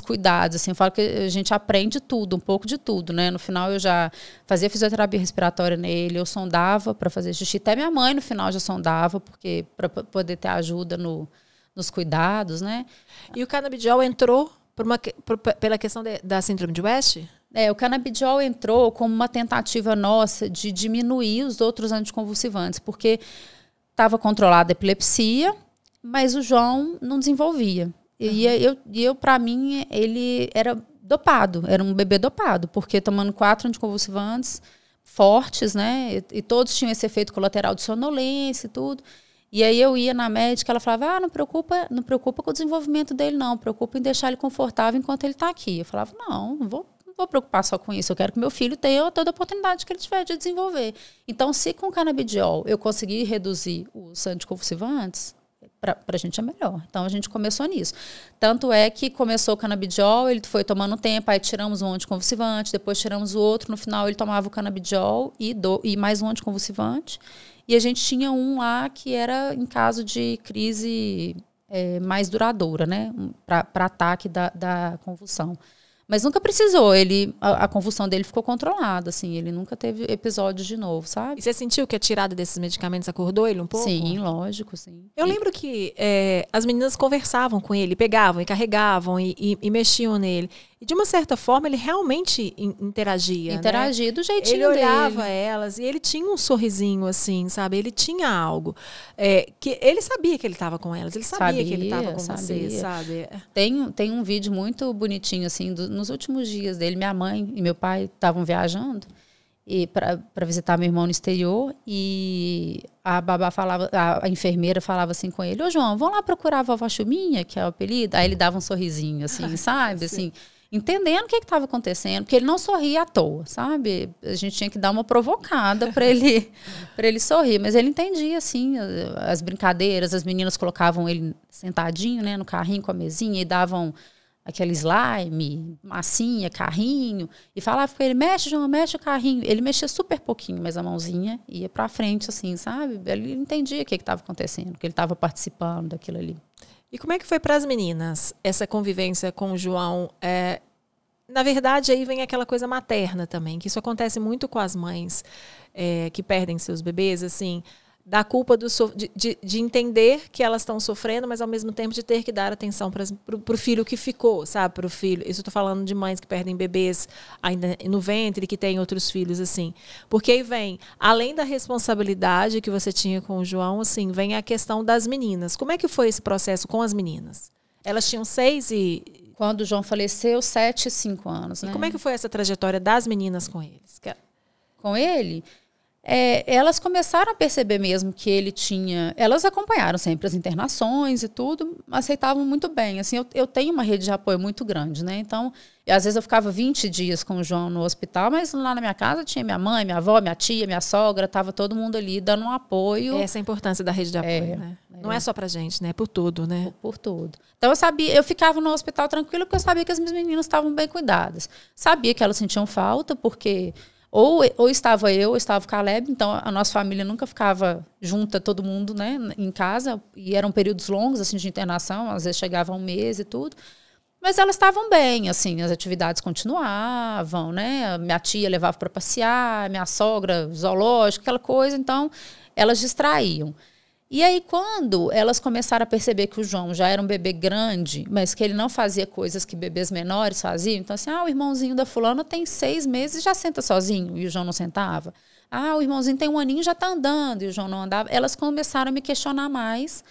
cuidados. Assim, eu falo que a gente aprende tudo, um pouco de tudo, né? No final eu já fazia fisioterapia respiratória nele, eu sondava para fazer xixi. Até minha mãe no final já sondava, porque para poder ter ajuda nos cuidados, né? E o canabidiol entrou pela questão da síndrome de West? O canabidiol entrou como uma tentativa nossa de diminuir os outros anticonvulsivantes, porque estava controlada a epilepsia, mas o João não desenvolvia. E eu para mim, ele era dopado, era um bebê dopado, porque tomando 4 anticonvulsivantes fortes, né? E todos tinham esse efeito colateral de sonolência e tudo. E aí eu ia na médica, ela falava, não preocupa com o desenvolvimento dele, não, preocupa em deixar ele confortável enquanto ele está aqui. Eu falava, não vou preocupar só com isso, eu quero que meu filho tenha toda a oportunidade que ele tiver de desenvolver. Então, se com o canabidiol eu conseguir reduzir os anticonvulsivantes, para a gente é melhor. Então, a gente começou nisso. Tanto é que começou o canabidiol, ele foi tomando tempo, aí tiramos um anticonvulsivante, depois tiramos o outro, no final ele tomava o canabidiol e mais um anticonvulsivante. E a gente tinha um lá que era em caso de crise mais duradoura, né? Para ataque da convulsão. Mas nunca precisou, a convulsão dele ficou controlada, assim, ele nunca teve episódios de novo, sabe? E você sentiu que a tirada desses medicamentos acordou ele um pouco? Sim, lógico, sim. Eu lembro que as meninas conversavam com ele, pegavam e carregavam e mexiam nele. E de uma certa forma ele realmente interagia. Interagia, né? Do jeitinho dele. Ele olhava dele. elas e ele tinha um sorrisinho assim, sabe? Ele tinha algo. Que ele sabia que ele estava com elas, ele sabia que ele estava com você, sabe? Tem um vídeo muito bonitinho, assim, nos últimos dias dele. Minha mãe e meu pai estavam viajando para visitar meu irmão no exterior, e a babá falava, a enfermeira falava assim com ele: ô João, vamos lá procurar a vovó Chuminha, que é o apelido. Aí ele dava um sorrisinho, assim, sabe? Assim, entendendo o que estava acontecendo, porque ele não sorria à toa, sabe? A gente tinha que dar uma provocada para ele sorrir, mas ele entendia, assim, as brincadeiras. As meninas colocavam ele sentadinho, né, no carrinho com a mesinha, e davam aquele slime, massinha, carrinho, e falava com ele: mexe, João, mexe o carrinho. Ele mexia super pouquinho, mas a mãozinha ia para frente, assim, sabe? Ele entendia o que estava acontecendo, que ele estava participando daquilo ali. E como é que foi para as meninas essa convivência com o João? Na verdade, aí vem aquela coisa materna também, que isso acontece muito com as mães que perdem seus bebês, assim, da culpa de entender que elas estão sofrendo, mas ao mesmo tempo de ter que dar atenção para o filho que ficou, sabe? Para o filho. Isso eu estou falando de mães que perdem bebês ainda no ventre, que têm outros filhos, assim. Porque aí vem, além da responsabilidade que você tinha com o João, assim, vem a questão das meninas. Como é que foi esse processo com as meninas? Elas tinham 6 e... Quando o João faleceu, 7 e 5 anos, né? E como é que foi essa trajetória das meninas com eles? Com ele... elas começaram a perceber mesmo que ele tinha... Elas acompanharam sempre as internações e tudo, aceitavam muito bem. Assim, eu tenho uma rede de apoio muito grande, né? Então, às vezes eu ficava 20 dias com o João no hospital, mas lá na minha casa tinha minha mãe, minha avó, minha tia, minha sogra, estava todo mundo ali dando um apoio. Essa é a importância da rede de apoio, né? Não é só pra gente, né? Por tudo, né? Por tudo. Então eu ficava no hospital tranquila, porque eu sabia que as minhas meninas estavam bem cuidadas. Sabia que elas sentiam falta, porque... Ou estava eu, ou estava o Caleb, então a nossa família nunca ficava junta, todo mundo, né, em casa, e eram períodos longos, assim, de internação, às vezes chegava um mês e tudo, mas elas estavam bem, assim, as atividades continuavam, né, minha tia levava para passear, minha sogra, zoológico, aquela coisa, então elas distraíam. E aí, quando elas começaram a perceber que o João já era um bebê grande, mas que ele não fazia coisas que bebês menores faziam, então assim, o irmãozinho da fulana tem 6 meses e já senta sozinho, e o João não sentava. O irmãozinho tem 1 aninho e já está andando, e o João não andava. Elas começaram a me questionar mais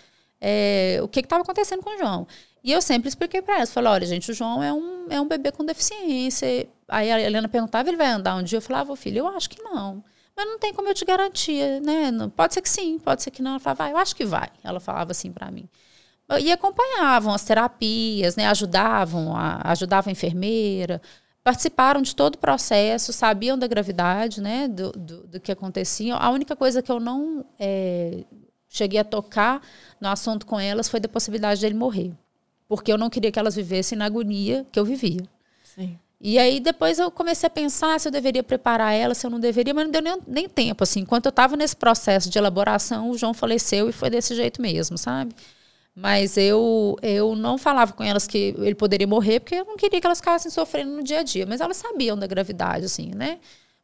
o que estava acontecendo com o João. E eu sempre expliquei para elas, falei: olha, gente, o João é um bebê com deficiência. Aí a Helena perguntava: ele vai andar um dia? Eu falava: filho, eu acho que não. Mas não tem como eu te garantir, né? Pode ser que sim, pode ser que não. Ela falava: eu acho que vai. Ela falava assim para mim. E acompanhavam as terapias, né? Ajudavam a enfermeira, participaram de todo o processo, sabiam da gravidade, né? Do que acontecia. A única coisa que eu não cheguei a tocar no assunto com elas foi da possibilidade dele morrer. Porque eu não queria que elas vivessem na agonia que eu vivia. Sim. E aí depois eu comecei a pensar se eu deveria preparar ela, se eu não deveria, mas não deu nem tempo, assim. Enquanto eu estava nesse processo de elaboração, o João faleceu e foi desse jeito mesmo, sabe? Mas eu não falava com elas que ele poderia morrer, porque eu não queria que elas ficassem sofrendo no dia a dia. Mas elas sabiam da gravidade, assim, né?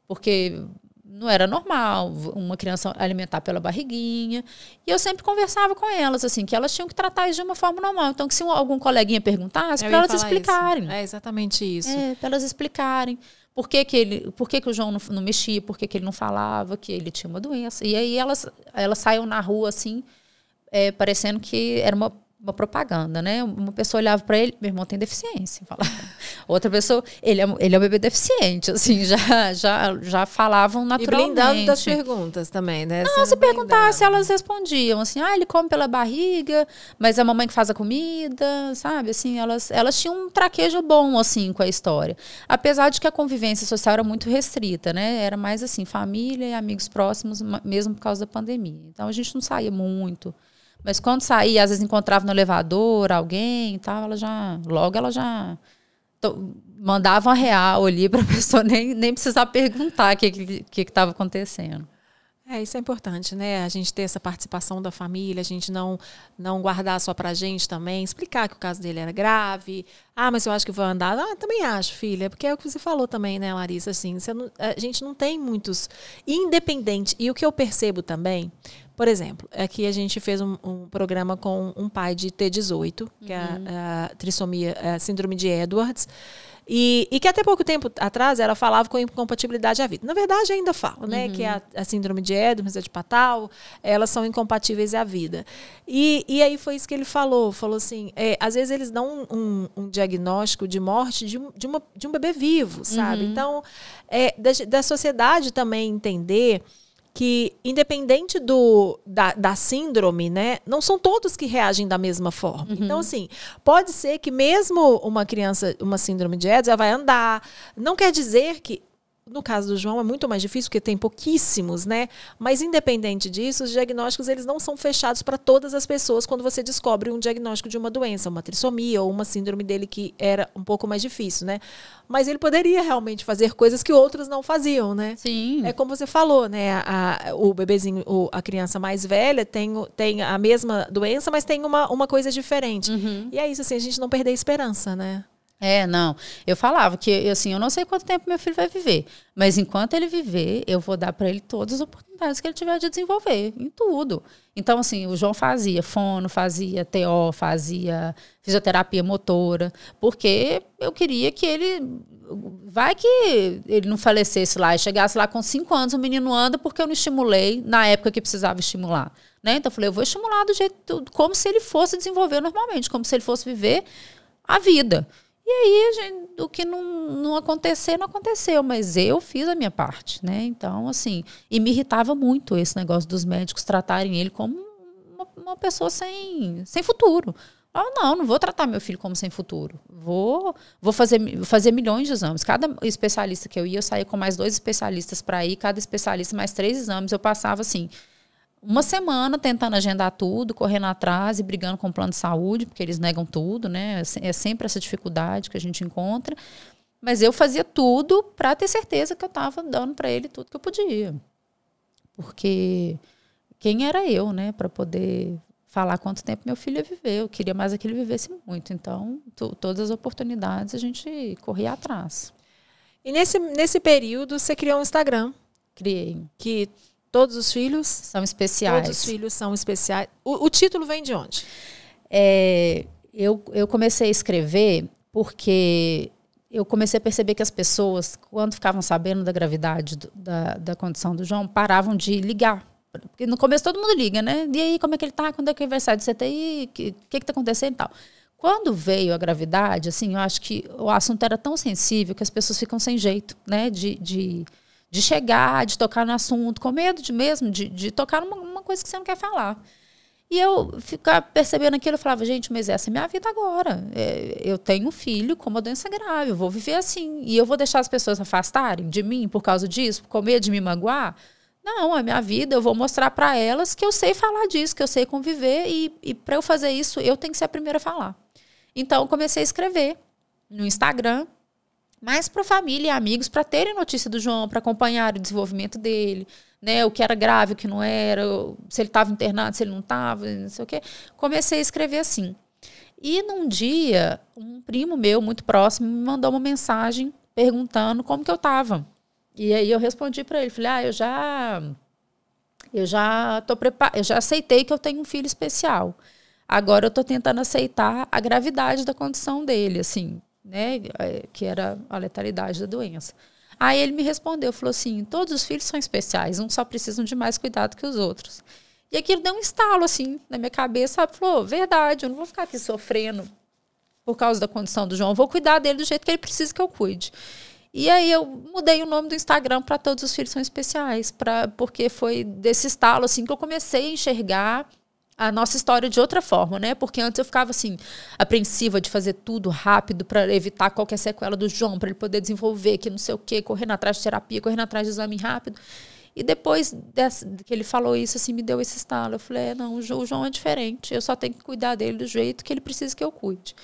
Porque não era normal uma criança alimentar pela barriguinha. E eu sempre conversava com elas, assim, que elas tinham que tratar isso de uma forma normal. Então, que se algum coleguinha perguntasse, para elas explicarem. Isso. É exatamente isso. Para elas explicarem por que o João não mexia, por que ele não falava, que ele tinha uma doença. E aí elas saíam na rua, assim, parecendo que era uma propaganda, né? Uma pessoa olhava para ele: meu irmão tem deficiência. Outra pessoa: ele é um bebê deficiente. Assim, já falavam naturalmente. E blindando das perguntas também, né? Não, se perguntasse, elas respondiam assim: ele come pela barriga, mas é a mamãe que faz a comida, sabe? Assim, elas tinham um traquejo bom, assim, com a história. Apesar de que a convivência social era muito restrita, né? Era mais assim, família e amigos próximos, mesmo por causa da pandemia. Então a gente não saía muito. Mas quando saía, às vezes encontrava no elevador alguém e tal, ela já mandava uma real ali para a pessoa nem precisar perguntar o que estava acontecendo. Isso é importante, né? A gente ter essa participação da família, a gente não guardar só pra gente também, explicar que o caso dele era grave. Mas eu acho que vou andar. Também acho, filha, porque é o que você falou também, né, Larissa? Assim, a gente não tem muitos independente. E o que eu percebo também, por exemplo, aqui a gente fez um programa com um pai de T18, que é a trissomia, a síndrome de Edwards. E que até pouco tempo atrás ela falava com incompatibilidade à vida. Na verdade, ainda fala, né? Que a síndrome de Edwards, a de Patal, elas são incompatíveis à vida. E aí foi isso que ele falou. Falou assim, às vezes eles dão um diagnóstico de morte de um bebê vivo, sabe? Então, da sociedade também entender que, independente da síndrome, né, não são todos que reagem da mesma forma. Então, assim, pode ser que mesmo uma criança, uma síndrome de Edwards, ela vai andar. Não quer dizer que, no caso do João, é muito mais difícil, porque tem pouquíssimos, né? Mas, independente disso, os diagnósticos eles não são fechados para todas as pessoas quando você descobre um diagnóstico de uma doença, uma trissomia ou uma síndrome dele que era um pouco mais difícil, né? Mas ele poderia realmente fazer coisas que outros não faziam, né? Sim. É como você falou, né? O bebezinho, a criança mais velha tem a mesma doença, mas tem uma coisa diferente. E é isso, assim, a gente não perder a esperança, né? Não. Eu falava que, assim, eu não sei quanto tempo meu filho vai viver, mas enquanto ele viver, eu vou dar para ele todas as oportunidades que ele tiver de desenvolver, em tudo. Então, assim, o João fazia fono, fazia TO, fazia fisioterapia motora, porque eu queria que ele... Vai que ele não falecesse lá e chegasse lá com 5 anos, o menino anda porque eu não estimulei na época que precisava estimular, né? Então, eu falei, eu vou estimular do jeito... Como se ele fosse desenvolver normalmente, como se ele fosse viver a vida. E aí, o que não acontecer, não aconteceu, mas eu fiz a minha parte, né? Então, assim, e me irritava muito esse negócio dos médicos tratarem ele como uma pessoa sem futuro. Não vou tratar meu filho como sem futuro. Vou fazer milhões de exames. Cada especialista que eu saía com mais 2 especialistas para ir, cada especialista mais 3 exames. Eu passava, assim, uma semana tentando agendar tudo, correndo atrás e brigando com o plano de saúde, porque eles negam tudo, né? É sempre essa dificuldade que a gente encontra. Mas eu fazia tudo para ter certeza que eu estava dando para ele tudo que eu podia. Porque quem era eu, né? Para poder falar quanto tempo meu filho ia viver. Eu queria mais que ele vivesse muito. Então, todas as oportunidades a gente corria atrás. E nesse período, você criou um Instagram. Criei. Que... Todos os filhos são especiais. Todos os filhos são especiais. O título vem de onde? Eu comecei a escrever porque eu comecei a perceber que as pessoas, quando ficavam sabendo da gravidade da condição do João, paravam de ligar. Porque no começo todo mundo liga, né? E aí, como é que ele tá? Quando é que ele vai sair do CTI? O que tá acontecendo e tal? Quando veio a gravidade, assim, eu acho que o assunto era tão sensível que as pessoas ficam sem jeito, né? De chegar, de tocar no assunto, com medo de tocar numa coisa que você não quer falar. E eu ficava percebendo aquilo, eu falava, gente, mas essa é minha vida agora. Eu tenho um filho com uma doença grave, eu vou viver assim. E eu vou deixar as pessoas afastarem de mim por causa disso, com medo de me magoar? Não, a minha vida, eu vou mostrar para elas que eu sei falar disso, que eu sei conviver. E para eu fazer isso, eu tenho que ser a primeira a falar. Então, eu comecei a escrever no Instagram, mas para família e amigos, para terem notícia do João, para acompanhar o desenvolvimento dele, né, o que era grave, o que não era, se ele estava internado, se ele não estava, não sei o quê. Comecei a escrever assim. E num dia, um primo meu, muito próximo, me mandou uma mensagem perguntando como que eu estava. E aí eu respondi para ele, falei, eu já aceitei que eu tenho um filho especial. Agora eu estou tentando aceitar a gravidade da condição dele, assim, né, que era a letalidade da doença. Aí ele me respondeu, falou assim, todos os filhos são especiais, uns só precisam de mais cuidado que os outros. E aquilo deu um estalo, assim, na minha cabeça, sabe? Falou, verdade, eu não vou ficar aqui sofrendo por causa da condição do João, eu vou cuidar dele do jeito que ele precisa que eu cuide. E aí eu mudei o nome do Instagram para Todos os Filhos São Especiais, porque foi desse estalo, assim, que eu comecei a enxergar a nossa história de outra forma, né? Porque antes eu ficava, assim, apreensiva de fazer tudo rápido para evitar qualquer sequela do João, para ele poder desenvolver, que não sei o quê, correndo atrás de terapia, correndo atrás de exame rápido. E depois que ele falou isso, assim, me deu esse estalo. Eu falei, não, o João é diferente, eu só tenho que cuidar dele do jeito que ele precisa que eu cuide.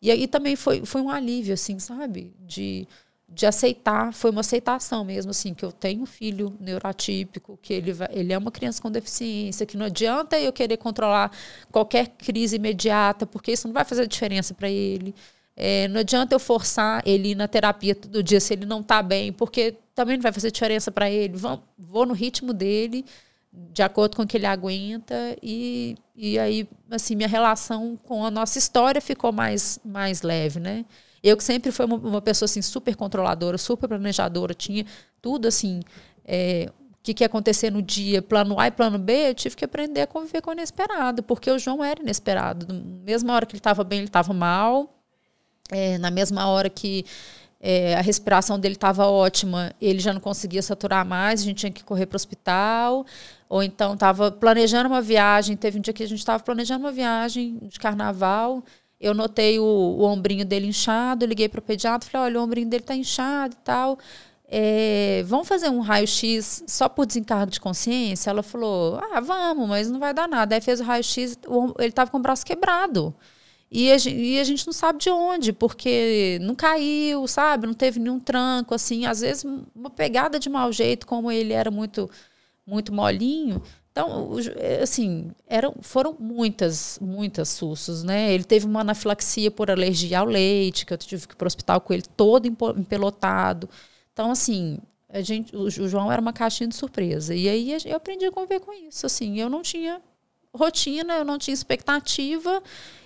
E aí também foi um alívio, assim, sabe? De de aceitar, foi uma aceitação mesmo, assim, que eu tenho um filho neuroatípico, que ele é uma criança com deficiência, que não adianta eu querer controlar qualquer crise imediata, porque isso não vai fazer diferença para ele. Não adianta eu forçar ele ir na terapia todo dia se ele não está bem, porque também não vai fazer diferença para ele. Vou no ritmo dele, de acordo com o que ele aguenta, e aí, assim, minha relação com a nossa história ficou mais leve, né? Eu que sempre fui uma pessoa, assim, super controladora, super planejadora, tinha tudo, assim, o que ia acontecer no dia, plano A e plano B, eu tive que aprender a conviver com o inesperado, porque o João era inesperado. Na mesma hora que ele estava bem, ele estava mal. Na mesma hora que a respiração dele estava ótima, ele já não conseguia saturar mais, a gente tinha que correr para o hospital, ou então estava planejando uma viagem, teve um dia que a gente estava planejando uma viagem de carnaval, eu notei o ombrinho dele inchado, liguei para o pediatra, falei, olha, o ombrinho dele está inchado e tal, vamos fazer um raio-x só por desencargo de consciência? Ela falou, vamos, mas não vai dar nada. Aí fez o raio-x, ele estava com o braço quebrado. E a gente não sabe de onde, porque não caiu, sabe? Não teve nenhum tranco, assim. Às vezes, uma pegada de mau jeito, como ele era muito, muito molinho. Então, assim, foram muitas sustos, né? Ele teve uma anafilaxia por alergia ao leite, que eu tive que ir para o hospital com ele todo empelotado. Então, assim, o João era uma caixinha de surpresa. E aí eu aprendi a conviver com isso, assim. Eu não tinha rotina, eu não tinha expectativa,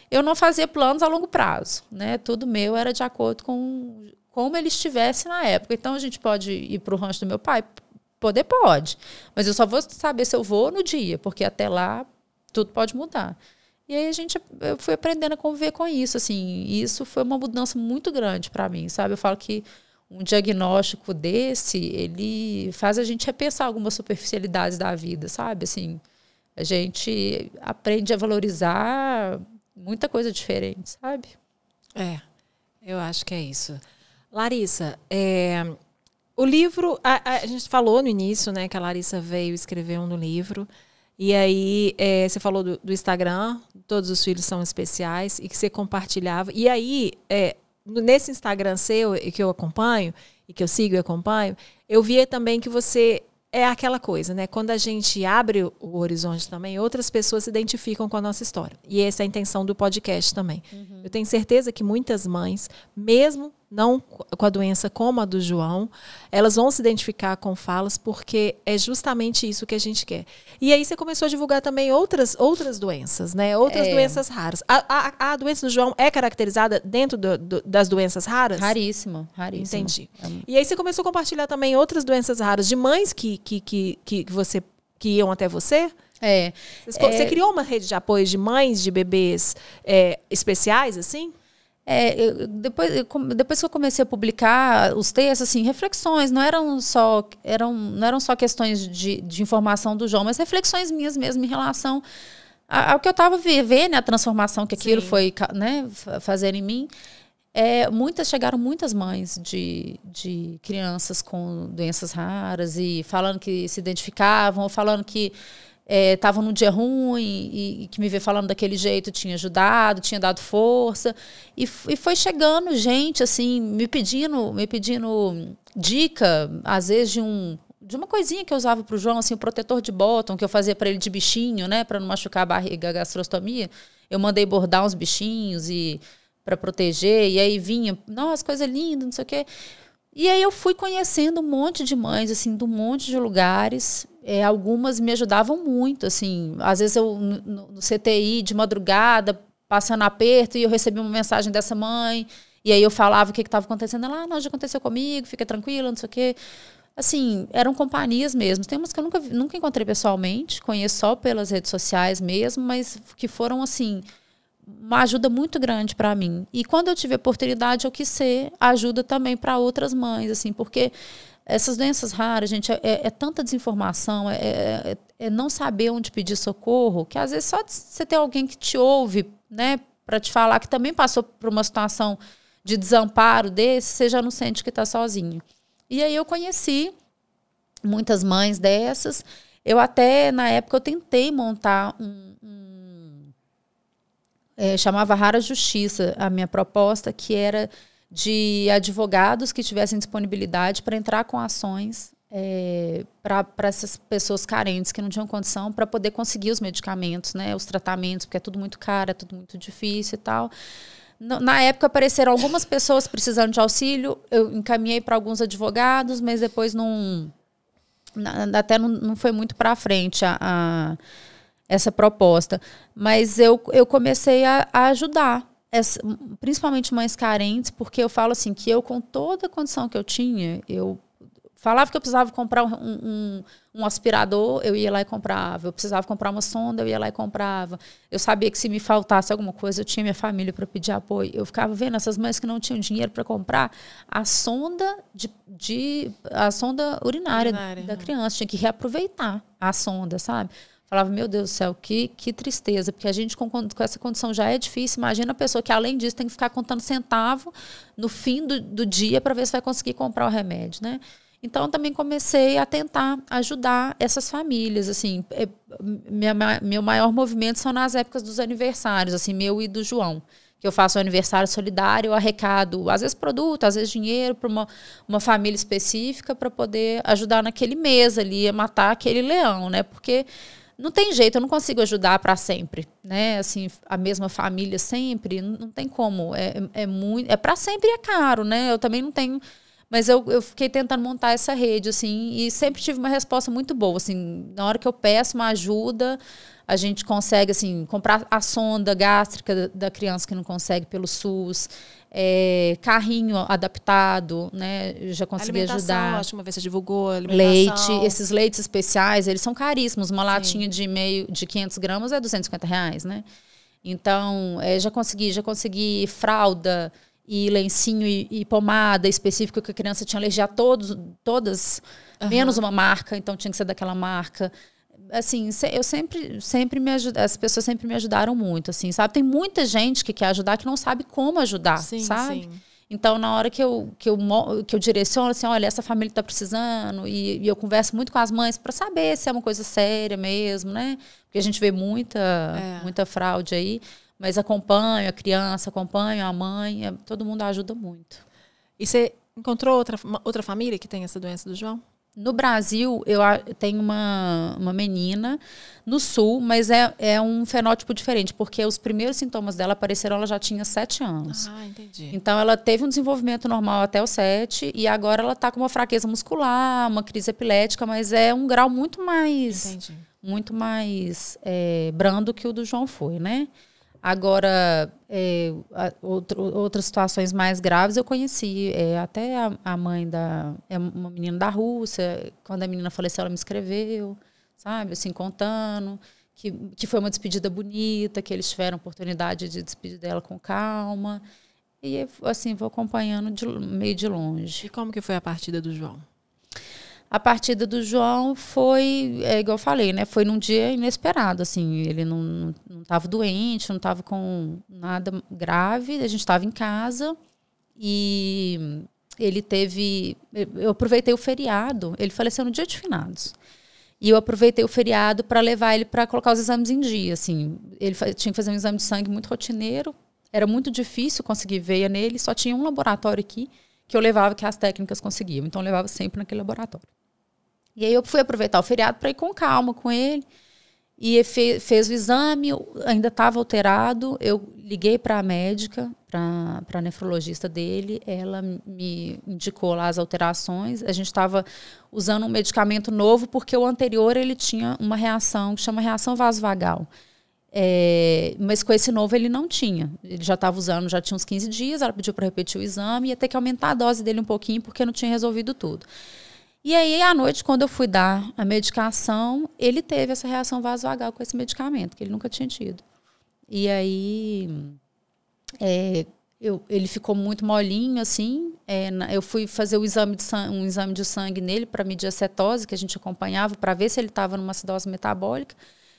eu não fazia planos a longo prazo, né? Tudo meu era de acordo com como ele estivesse na época. Então, a gente pode ir para o rancho do meu pai? Pode. Mas eu só vou saber se eu vou no dia, porque até lá tudo pode mudar. E aí eu fui aprendendo a conviver com isso, assim. E isso foi uma mudança muito grande para mim, sabe? Eu falo que um diagnóstico desse, ele faz a gente repensar algumas superficialidades da vida, sabe? Assim, a gente aprende a valorizar muita coisa diferente, sabe? Eu acho que é isso. Larissa, o livro, a gente falou no início, né, que a Larissa veio escrever um no livro, e aí você falou do Instagram, Todos os Filhos São Especiais, e que você compartilhava, e aí, nesse Instagram seu, que eu acompanho, e que eu sigo e acompanho, eu via também que você é aquela coisa, né? Quando a gente abre o horizonte também, outras pessoas se identificam com a nossa história. E essa é a intenção do podcast também. Uhum. Eu tenho certeza que muitas mães, mesmo não com a doença como a do João, elas vão se identificar com falas, porque é justamente isso que a gente quer. E aí você começou a divulgar também outras doenças, né? Outras doenças raras. A doença do João é caracterizada dentro das doenças raras? Raríssima. Entendi. E aí você começou a compartilhar também outras doenças raras de mães que iam até você? Você criou uma rede de apoio de mães de bebês especiais, assim? Depois que eu comecei a publicar os textos, assim, reflexões, não eram só questões de informação do João, mas reflexões minhas mesmo em relação ao que eu estava vivendo, a transformação que aquilo foi, né, fazer em mim. Chegaram muitas mães de crianças com doenças raras e falando que se identificavam, ou falando que estavam num dia ruim e que me vê falando daquele jeito tinha ajudado, tinha dado força. E foi chegando gente, assim, me pedindo dica, às vezes, de uma coisinha que eu usava para o João, assim, o protetor de bottom que eu fazia para ele de bichinho, né, para não machucar a barriga, a gastrostomia. Eu mandei bordar uns bichinhos para proteger, e aí vinha, nossa, coisa linda, não sei o quê. E aí eu fui conhecendo um monte de mães, assim, de um monte de lugares. Algumas me ajudavam muito, assim. Às vezes eu, no CTI, de madrugada, passando aperto, e eu recebia uma mensagem dessa mãe, e aí eu falava o que estava acontecendo. Ela, não, já aconteceu comigo, fica tranquila, não sei o quê. Assim, eram companhias mesmo. Tem umas que eu nunca encontrei pessoalmente, conheço só pelas redes sociais mesmo, mas que foram, assim, uma ajuda muito grande para mim. E quando eu tive a oportunidade, eu quis ser ajuda também para outras mães, assim, porque essas doenças raras, gente, é tanta desinformação, é não saber onde pedir socorro, que às vezes só você ter alguém que te ouve, né, para te falar que também passou por uma situação de desamparo desse, você já não sente que está sozinho. E aí eu conheci muitas mães dessas. Eu até, na época, eu tentei montar chamava Rara Justiça, a minha proposta, que era de advogados que tivessem disponibilidade para entrar com ações para essas pessoas carentes que não tinham condição para poder conseguir os medicamentos, né, os tratamentos, porque é tudo muito caro, é tudo muito difícil e tal. Na época apareceram algumas pessoas precisando de auxílio, eu encaminhei para alguns advogados, mas depois até não foi muito para frente essa proposta. Mas eu comecei a ajudar, principalmente mães carentes, porque eu falo assim, que eu, com toda a condição que eu tinha, eu falava que eu precisava comprar um aspirador, eu ia lá e comprava. Eu precisava comprar uma sonda, eu ia lá e comprava. Eu sabia que se me faltasse alguma coisa, eu tinha minha família para pedir apoio. Eu ficava vendo essas mães que não tinham dinheiro para comprar a sonda a sonda urinária da criança. Tinha que reaproveitar a sonda, sabe? Falava, meu Deus do céu, que tristeza. Porque a gente com essa condição já é difícil. Imagina a pessoa que, além disso, tem que ficar contando centavo no fim do dia para ver se vai conseguir comprar o remédio, né? Então, também comecei a tentar ajudar essas famílias, assim. Meu maior movimento são nas épocas dos aniversários, assim, meu e do João. Que eu faço um aniversário solidário, eu arrecado, às vezes produto, às vezes dinheiro, para uma família específica, para poder ajudar naquele mês ali, a matar aquele leão, né? Porque não tem jeito, eu não consigo ajudar para sempre, né? Assim, a mesma família sempre, não tem como. É para sempre, é caro, né? Eu também não tenho... Mas eu fiquei tentando montar essa rede, assim, e sempre tive uma resposta muito boa, assim, na hora que eu peço uma ajuda, a gente consegue, assim, comprar a sonda gástrica da criança que não consegue pelo SUS, carrinho adaptado, né, eu já consegui ajudar. Acho que uma vez você divulgou alimentação. Leite, esses leites especiais, eles são caríssimos, uma latinha de 500 gramas é R$250, né, então, já consegui fralda, e lencinho e pomada específico que a criança tinha alergia a todas, menos uma marca, então tinha que ser daquela marca. Assim, eu sempre me ajudei, as pessoas sempre me ajudaram muito, assim, sabe? Tem muita gente que quer ajudar que não sabe como ajudar, sabe? Sim. Então, na hora que eu direciono, assim, olha, essa família está precisando, e eu converso muito com as mães para saber se é uma coisa séria mesmo, né? Porque a gente vê muita fraude aí. Mas acompanho a criança, acompanho a mãe, todo mundo ajuda muito. E você encontrou outra família que tem essa doença do João? No Brasil, eu tenho uma menina no sul, mas é um fenótipo diferente, porque os primeiros sintomas dela apareceram, ela já tinha 7 anos. Ah, entendi. Então, ela teve um desenvolvimento normal até os 7, e agora ela está com uma fraqueza muscular, uma crise epilética, mas é um grau muito mais brando que o do João foi, né? Agora, outras situações mais graves eu conheci. Até a mãe uma menina da Rússia, quando a menina faleceu, ela me escreveu, sabe? Assim, contando que foi uma despedida bonita, que eles tiveram oportunidade de despedir dela com calma. E, assim, vou acompanhando meio de longe. E como que foi a partida do João? A partida do João foi, igual eu falei, né? Foi num dia inesperado, assim. Ele não estava doente, não estava com nada grave. A gente estava em casa e ele teve... Eu aproveitei o feriado. Ele faleceu no dia de finados. E eu aproveitei o feriado para levar ele para colocar os exames em dia, assim. Ele tinha que fazer um exame de sangue muito rotineiro. Era muito difícil conseguir veia nele. Só tinha um laboratório aqui que eu levava, que as técnicas conseguiam. Então, eu levava sempre naquele laboratório. E aí, eu fui aproveitar o feriado para ir com calma com ele. E ele fez o exame, ainda estava alterado. Eu liguei para a médica, para a nefrologista dele. Ela me indicou lá as alterações. A gente estava usando um medicamento novo, porque o anterior ele tinha uma reação que chama reação vasovagal. Mas com esse novo ele não tinha. Ele já estava usando, já tinha uns 15 dias. Ela pediu para repetir o exame, ia ter que aumentar a dose dele um pouquinho, porque não tinha resolvido tudo. E aí, à noite, quando eu fui dar a medicação, ele teve essa reação vasovagal com esse medicamento, que ele nunca tinha tido. E aí, ele ficou muito molinho, assim. Eu fui fazer um exame de sangue nele para medir a cetose, que a gente acompanhava, para ver se ele estava numa acidose metabólica.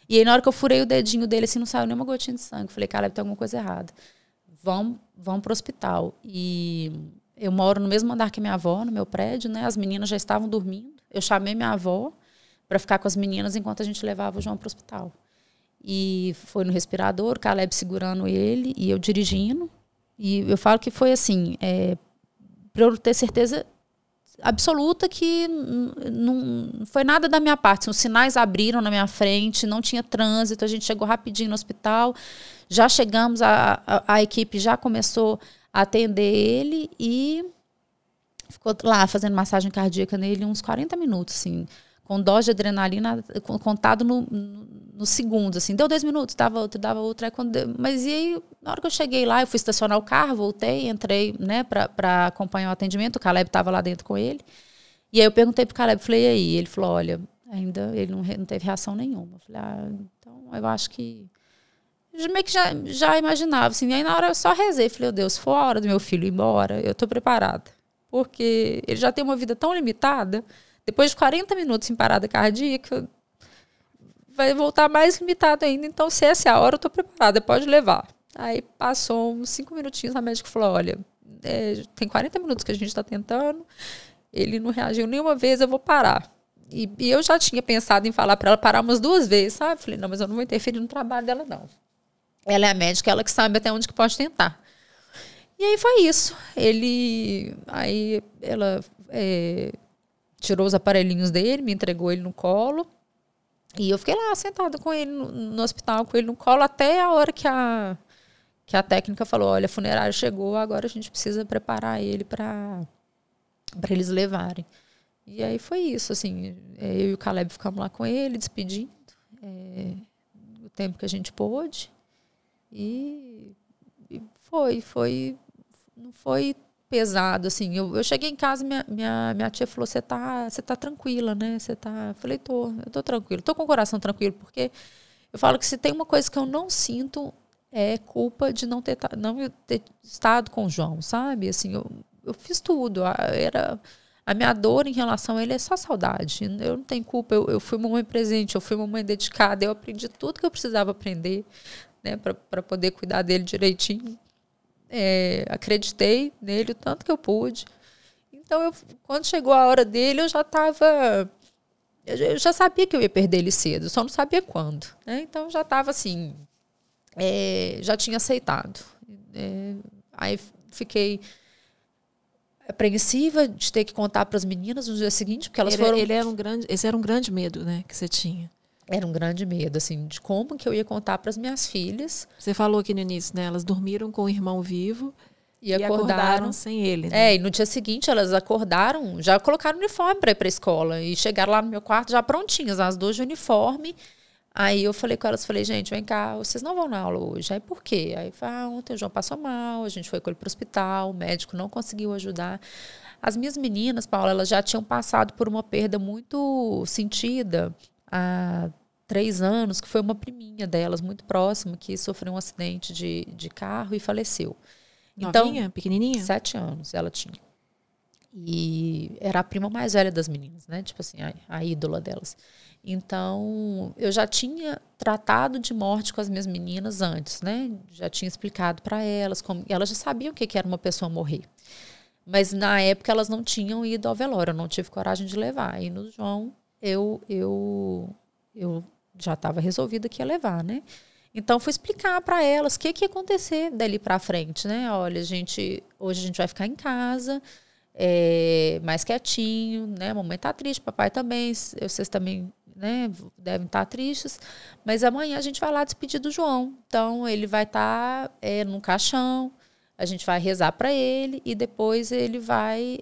E aí, na hora que eu furei o dedinho dele, assim, não saiu nenhuma gotinha de sangue. Falei, cara, tem alguma coisa errada. Vamos para o hospital. E eu moro no mesmo andar que minha avó, no meu prédio, né? As meninas já estavam dormindo. Eu chamei minha avó para ficar com as meninas enquanto a gente levava o João para o hospital. E foi no respirador, o Caleb segurando ele e eu dirigindo. E eu falo que foi assim, para eu ter certeza absoluta que não foi nada da minha parte. Os sinais abriram na minha frente, não tinha trânsito, a gente chegou rapidinho no hospital, já chegamos, a equipe já começou a atender ele e ficou lá fazendo massagem cardíaca nele uns 40 minutos, assim, com dose de adrenalina contado no segundo, assim, deu 2 minutos, dava outro, aí mas e aí, na hora que eu cheguei lá, eu fui estacionar o carro, voltei, entrei, né, para acompanhar o atendimento, o Caleb estava lá dentro com ele, e aí eu perguntei pro Caleb, falei, e aí? Ele falou, olha, ainda ele não teve reação nenhuma. Eu falei, então eu acho que meio que já imaginava, assim, e aí na hora eu só rezei, falei, Deus, se for a hora do meu filho ir embora, eu tô preparada, porque ele já tem uma vida tão limitada. Depois de 40 minutos em parada cardíaca, vai voltar mais limitado ainda. Então, se essa é a hora, eu estou preparada, pode levar. Aí passou uns 5 minutinhos, a médica falou, olha, tem 40 minutos que a gente está tentando, ele não reagiu nenhuma vez, eu vou parar. E eu já tinha pensado em falar para ela parar umas 2 vezes, sabe? Falei, não, mas eu não vou interferir no trabalho dela, não. Ela é a médica, ela que sabe até onde que pode tentar. E aí foi isso. Aí ela tirou os aparelhinhos dele, me entregou ele no colo. E eu fiquei lá sentada com ele no hospital, com ele no colo, até a hora que a técnica falou, olha, a funerária chegou, agora a gente precisa preparar ele para eles levarem. E aí foi isso, assim, eu e o Caleb ficamos lá com ele, despedindo o tempo que a gente pôde. E não foi pesado, assim. Eu cheguei em casa, minha tia falou, você tá tranquila, né? Eu falei, eu tô tranquila, tô com o coração tranquilo, porque eu falo que se tem uma coisa que eu não sinto é culpa de não ter estado com o João, sabe? Assim, eu fiz tudo, a minha dor em relação a ele é só saudade, eu não tenho culpa, eu fui uma mãe presente, eu fui uma mãe dedicada, eu aprendi tudo que eu precisava aprender, né, para poder cuidar dele direitinho. Acreditei nele o tanto que eu pude. Então, quando chegou a hora dele, eu já sabia que eu ia perder ele cedo, só não sabia quando, né? Então, eu já estava assim, já tinha aceitado. Aí fiquei apreensiva de ter que contar para as meninas no dia seguinte, porque elas foram... Esse era um grande medo, né, que você tinha. Era um grande medo, assim, de como que eu ia contar para as minhas filhas. Você falou aqui no início, né? Elas dormiram com o irmão vivo e acordaram sem ele, né? E no dia seguinte elas acordaram, já colocaram uniforme para ir para a escola e chegaram lá no meu quarto já prontinhas, as 2 de uniforme. Aí eu falei com elas, gente, vem cá, vocês não vão na aula hoje. Aí por quê? Aí ontem o João passou mal, a gente foi com ele para o hospital, o médico não conseguiu ajudar. As minhas meninas, Paula, elas já tinham passado por uma perda muito sentida há 3 anos, que foi uma priminha delas, muito próxima, que sofreu um acidente de carro e faleceu. Novinha? Então, pequenininha? 7 anos ela tinha. E era a prima mais velha das meninas, né? Tipo assim, a ídola delas. Então, eu já tinha tratado de morte com as minhas meninas antes, né? Já tinha explicado para elas, elas já sabiam o que era uma pessoa morrer. Mas na época elas não tinham ido ao velório, eu não tive coragem de levar. E no João, eu já estava resolvida que ia levar, né? Então, fui explicar para elas o que ia acontecer dali para frente, né? Olha, hoje a gente vai ficar em casa, mais quietinho, né? A mamãe tá triste, papai também, vocês também, né, devem estar tristes, mas amanhã a gente vai lá despedir do João. Então, ele vai estar num caixão, a gente vai rezar para ele e depois ele vai...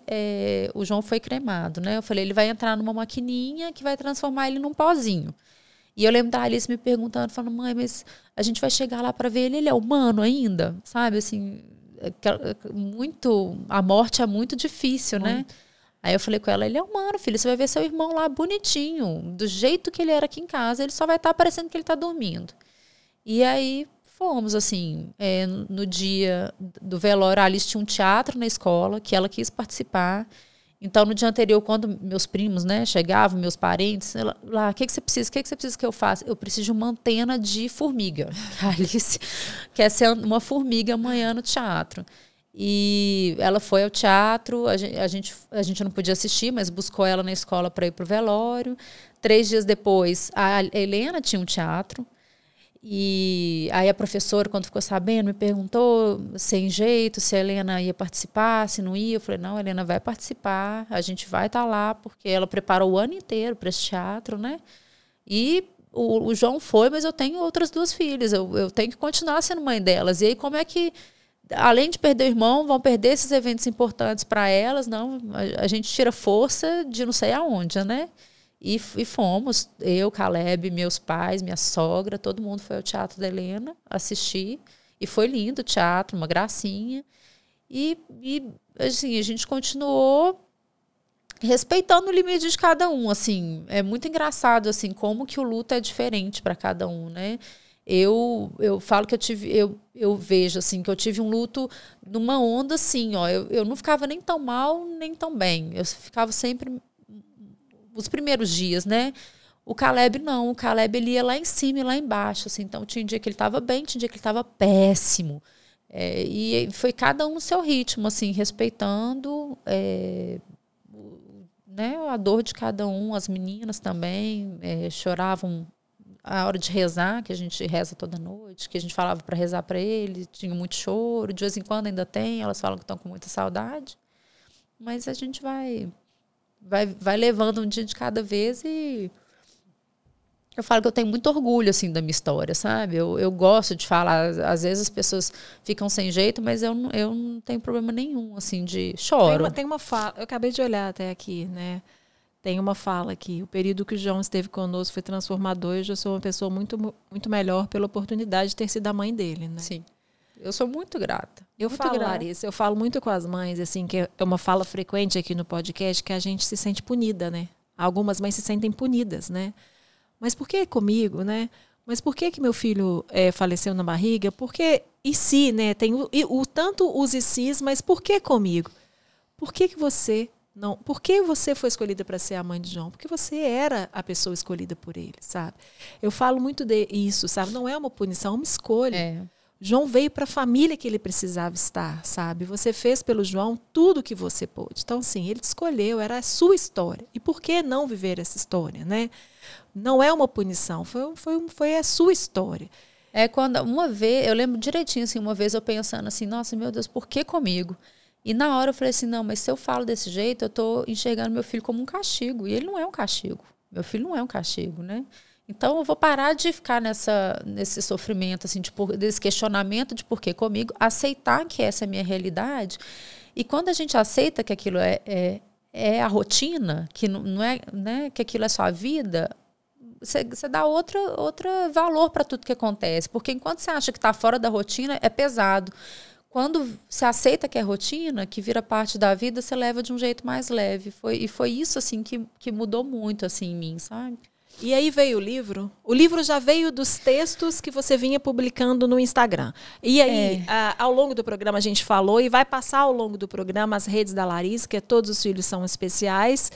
o João foi cremado, né? Eu falei, ele vai entrar numa maquininha que vai transformar ele num pozinho. E eu lembro da Alice me perguntando, falando, mãe, mas a gente vai chegar lá para ver ele é humano ainda? Sabe, assim, a morte é muito difícil, né? Aí eu falei com ela, ele é humano, filho, você vai ver seu irmão lá bonitinho, do jeito que ele era aqui em casa, ele só vai estar parecendo que ele está dormindo. E aí fomos, assim, no dia do velório, a Alice tinha um teatro na escola, que ela quis participar. Então, no dia anterior, quando meus primos, né, chegavam, meus parentes, lá, o que você precisa? O que você precisa que eu faça? Eu preciso de uma antena de formiga. A Alice quer ser uma formiga amanhã no teatro. E ela foi ao teatro, a gente não podia assistir, mas buscou ela na escola para ir para o velório. 3 dias depois, a Helena tinha um teatro. E aí a professora, quando ficou sabendo, me perguntou sem jeito se a Helena ia participar, se não ia. Eu falei, não, a Helena vai participar, a gente vai estar lá, porque ela preparou o ano inteiro para esse teatro, né? E o João foi, mas eu tenho outras 2 filhas, eu tenho que continuar sendo mãe delas. E aí como é que, além de perder o irmão, vão perder esses eventos importantes para elas? Não, a gente tira força de não sei aonde, né? E fomos, eu, Caleb, meus pais, minha sogra, todo mundo foi ao Teatro da Helena assistir. E foi lindo o teatro, uma gracinha. E assim, a gente continuou respeitando o limite de cada um. Assim, é muito engraçado assim, como que o luto é diferente para cada um, né? Eu falo que eu vejo assim, que eu tive um luto numa onda assim, ó, eu não ficava nem tão mal, nem tão bem. Eu ficava sempre os primeiros dias, né? O Caleb não, o Caleb ele ia lá em cima e lá embaixo, assim, então tinha um dia que ele estava bem, tinha um dia que ele estava péssimo. E foi cada um no seu ritmo, assim, respeitando né, a dor de cada um. As meninas também choravam a hora de rezar, que a gente reza toda noite, que a gente falava para rezar para ele, tinha muito choro, de vez em quando ainda tem, elas falam que estão com muita saudade, mas a gente vai levando um dia de cada vez. E eu falo que eu tenho muito orgulho assim da minha história, sabe? Eu gosto de falar, às vezes as pessoas ficam sem jeito, mas eu não tenho problema nenhum, assim, de choro. Tem uma fala, eu acabei de olhar até aqui, né? Tem uma fala aqui, o período que o João esteve conosco foi transformador, e hoje eu sou uma pessoa muito, muito melhor pela oportunidade de ter sido a mãe dele, né? Sim. Eu sou muito grata. Larissa, eu falo muito com as mães, assim, que é uma fala frequente aqui no podcast, que a gente se sente punida, né? Algumas mães se sentem punidas, né? Mas por que comigo, né? Mas por que meu filho faleceu na barriga? Porque, e se, né? Tem tanto os e sis, mas por que comigo? Por que você não? Por que você foi escolhida para ser a mãe de João? Porque você era a pessoa escolhida por ele, sabe? Eu falo muito disso, sabe? Não é uma punição, é uma escolha. João veio para a família que ele precisava estar, sabe? Você fez pelo João tudo o que você pôde. Então, assim, ele te escolheu, era a sua história. E por que não viver essa história, né? Não é uma punição, foi a sua história. Quando uma vez, eu lembro direitinho, assim, uma vez eu pensando assim, nossa, meu Deus, por que comigo? E na hora eu falei assim, não, mas se eu falo desse jeito, eu estou enxergando meu filho como um castigo. E ele não é um castigo. Meu filho não é um castigo, né? Então, eu vou parar de ficar nesse sofrimento, assim, desse questionamento de por que comigo, aceitar que essa é a minha realidade. E quando a gente aceita que aquilo é a rotina, que não é, né, que aquilo é só a vida, você dá outro valor para tudo que acontece. Porque enquanto você acha que está fora da rotina, é pesado. Quando você aceita que é rotina, que vira parte da vida, você leva de um jeito mais leve. Foi isso assim, que mudou muito assim, em mim, sabe? E aí veio o livro. O livro já veio dos textos que você vinha publicando no Instagram. E aí, ao longo do programa, a gente falou, e vai passar ao longo do programa as redes da Larissa, que é Todos os Filhos São Especiais,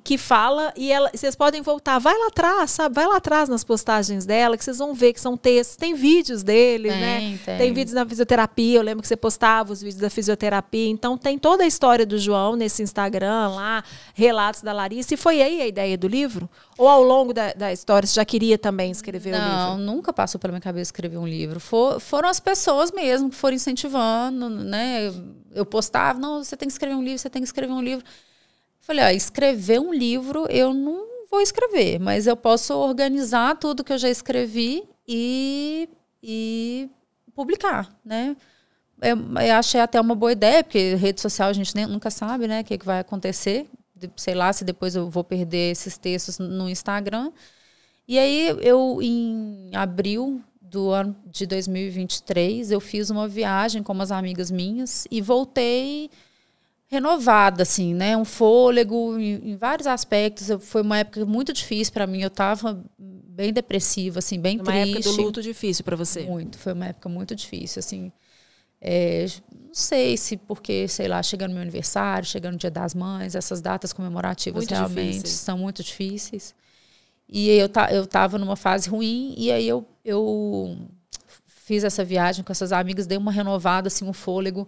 que fala, e vocês podem voltar, vai lá atrás, sabe? Vai lá atrás nas postagens dela, que vocês vão ver que são textos, tem vídeos dele, né? Tem vídeos da fisioterapia, eu lembro que você postava os vídeos da fisioterapia, então tem toda a história do João nesse Instagram lá, relatos da Larissa, e foi aí a ideia do livro? Ou ao longo da história você já queria também escrever o livro? Não, nunca passou pela minha cabeça escrever um livro. Foram as pessoas mesmo que foram incentivando, né? Eu postava, não, você tem que escrever um livro, você tem que escrever um livro. Falei, escrever um livro eu não vou escrever, mas eu posso organizar tudo que eu já escrevi e publicar, né? Eu achei até uma boa ideia, porque rede social a gente nunca sabe, né, o que vai acontecer. Sei lá se depois eu vou perder esses textos no Instagram. E aí, em abril do ano de 2023, eu fiz uma viagem com umas amigas minhas e voltei renovada, assim, né? Um fôlego em vários aspectos. Foi uma época muito difícil para mim. Eu estava bem depressiva, assim, bem triste. Uma época do luto difícil para você? Muito. Foi uma época muito difícil, assim. Não sei se porque, sei lá, chegando meu aniversário, chegando o Dia das Mães, essas datas comemorativas muito realmente difíceis. São muito difíceis. E eu estava numa fase ruim, e aí eu fiz essa viagem com essas amigas, dei uma renovada, assim, um fôlego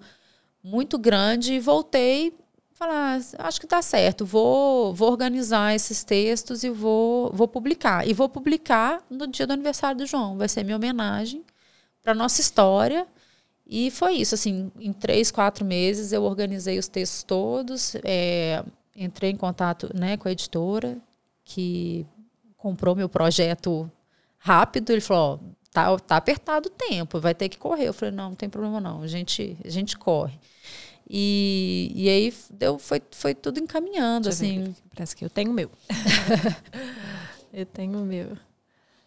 muito grande, e voltei Falei, acho que tá certo, vou organizar esses textos e vou publicar. E vou publicar no dia do aniversário do João. Vai ser minha homenagem para nossa história. E foi isso, assim, em 3, 4 meses eu organizei os textos todos, entrei em contato, né, com a editora, que comprou meu projeto rápido. Ele falou, tá apertado o tempo, vai ter que correr. Eu falei, não tem problema não, a gente corre. E aí foi tudo encaminhando, assim. Parece que eu tenho o meu. Eu tenho o meu.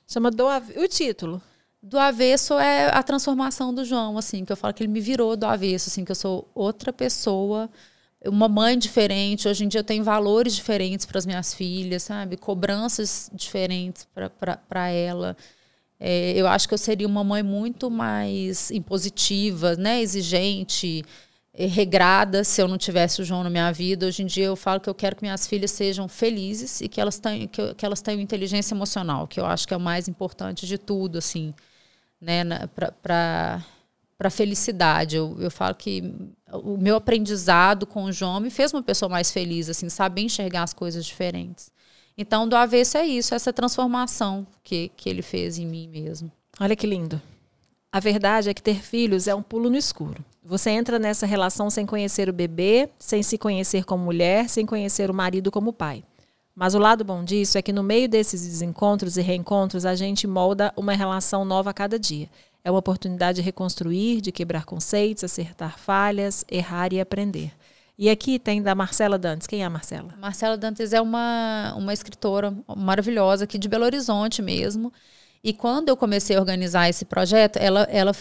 Chama o título. Do avesso é a transformação do João, assim, que eu falo que ele me virou do avesso, assim, que eu sou outra pessoa, uma mãe diferente. Hoje em dia eu tenho valores diferentes para as minhas filhas, sabe? Cobranças diferentes para ela. Eu acho que eu seria uma mãe muito mais impositiva, né? Exigente, regrada, se eu não tivesse o João na minha vida. Hoje em dia eu falo que eu quero que minhas filhas sejam felizes e que elas tenham inteligência emocional, que eu acho que é o mais importante de tudo, assim, né, para felicidade. Eu falo que o meu aprendizado com o João me fez uma pessoa mais feliz, assim, saber enxergar as coisas diferentes. Então, do avesso é isso, essa transformação que ele fez em mim mesmo. Olha que lindo. A verdade é que ter filhos é um pulo no escuro. Você entra nessa relação sem conhecer o bebê, sem se conhecer como mulher, sem conhecer o marido como pai. Mas o lado bom disso é que no meio desses desencontros e reencontros a gente molda uma relação nova a cada dia. É uma oportunidade de reconstruir, de quebrar conceitos, acertar falhas, errar e aprender. E aqui tem da Marcela Dantes. Quem é a Marcela? Marcela Dantes é uma escritora maravilhosa aqui de Belo Horizonte mesmo. E quando eu comecei a organizar esse projeto, ela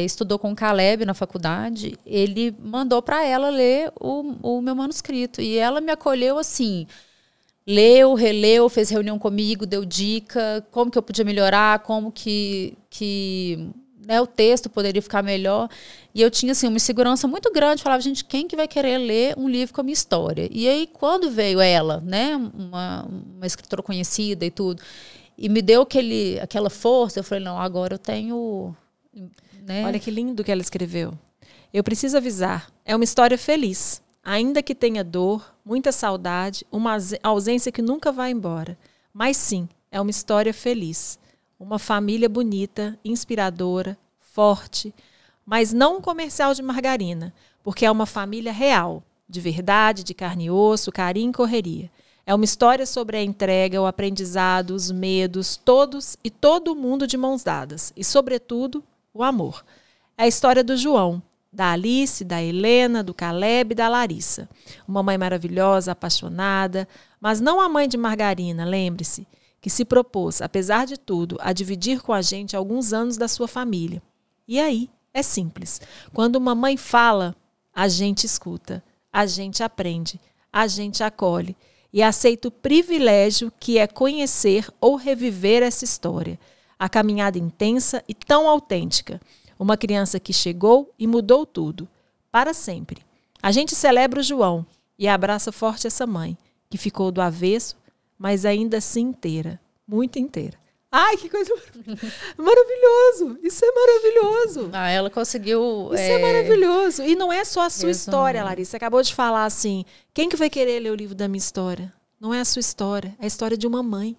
estudou com o Caleb na faculdade. Ele mandou para ela ler o meu manuscrito. E ela me acolheu assim, leu, releu, fez reunião comigo, deu dica, como que eu podia melhorar, como que né, o texto poderia ficar melhor. E eu tinha assim, uma insegurança muito grande. Falava, gente, quem que vai querer ler um livro com a minha história? E aí, quando veio ela, né, uma escritora conhecida e tudo, e me deu aquela força, eu falei, não, agora eu tenho... Né? Olha que lindo que ela escreveu. Eu preciso avisar, é uma história feliz. Ainda que tenha dor, muita saudade, uma ausência que nunca vai embora. Mas sim, é uma história feliz. Uma família bonita, inspiradora, forte, mas não um comercial de margarina, porque é uma família real, de verdade, de carne e osso, carinho e correria. É uma história sobre a entrega, o aprendizado, os medos, todos e todo mundo de mãos dadas. E, sobretudo, o amor. É a história do João, da Alice, da Helena, do Caleb e da Larissa. Uma mãe maravilhosa, apaixonada, mas não a mãe de margarina, lembre-se, que se propôs, apesar de tudo, a dividir com a gente alguns anos da sua família. E aí, é simples. Quando uma mãe fala, a gente escuta, a gente aprende, a gente acolhe. E aceita o privilégio que é conhecer ou reviver essa história. A caminhada intensa e tão autêntica. Uma criança que chegou e mudou tudo. Para sempre. A gente celebra o João e abraça forte essa mãe, que ficou do avesso, mas ainda assim inteira. Muito inteira. Ai, que coisa maravilhoso! Isso é maravilhoso! Ela conseguiu... Isso é maravilhoso. E não é só a sua história, Larissa. Você acabou de falar assim, quem que vai querer ler o livro da minha história? Não é a sua história, é a história de uma mãe,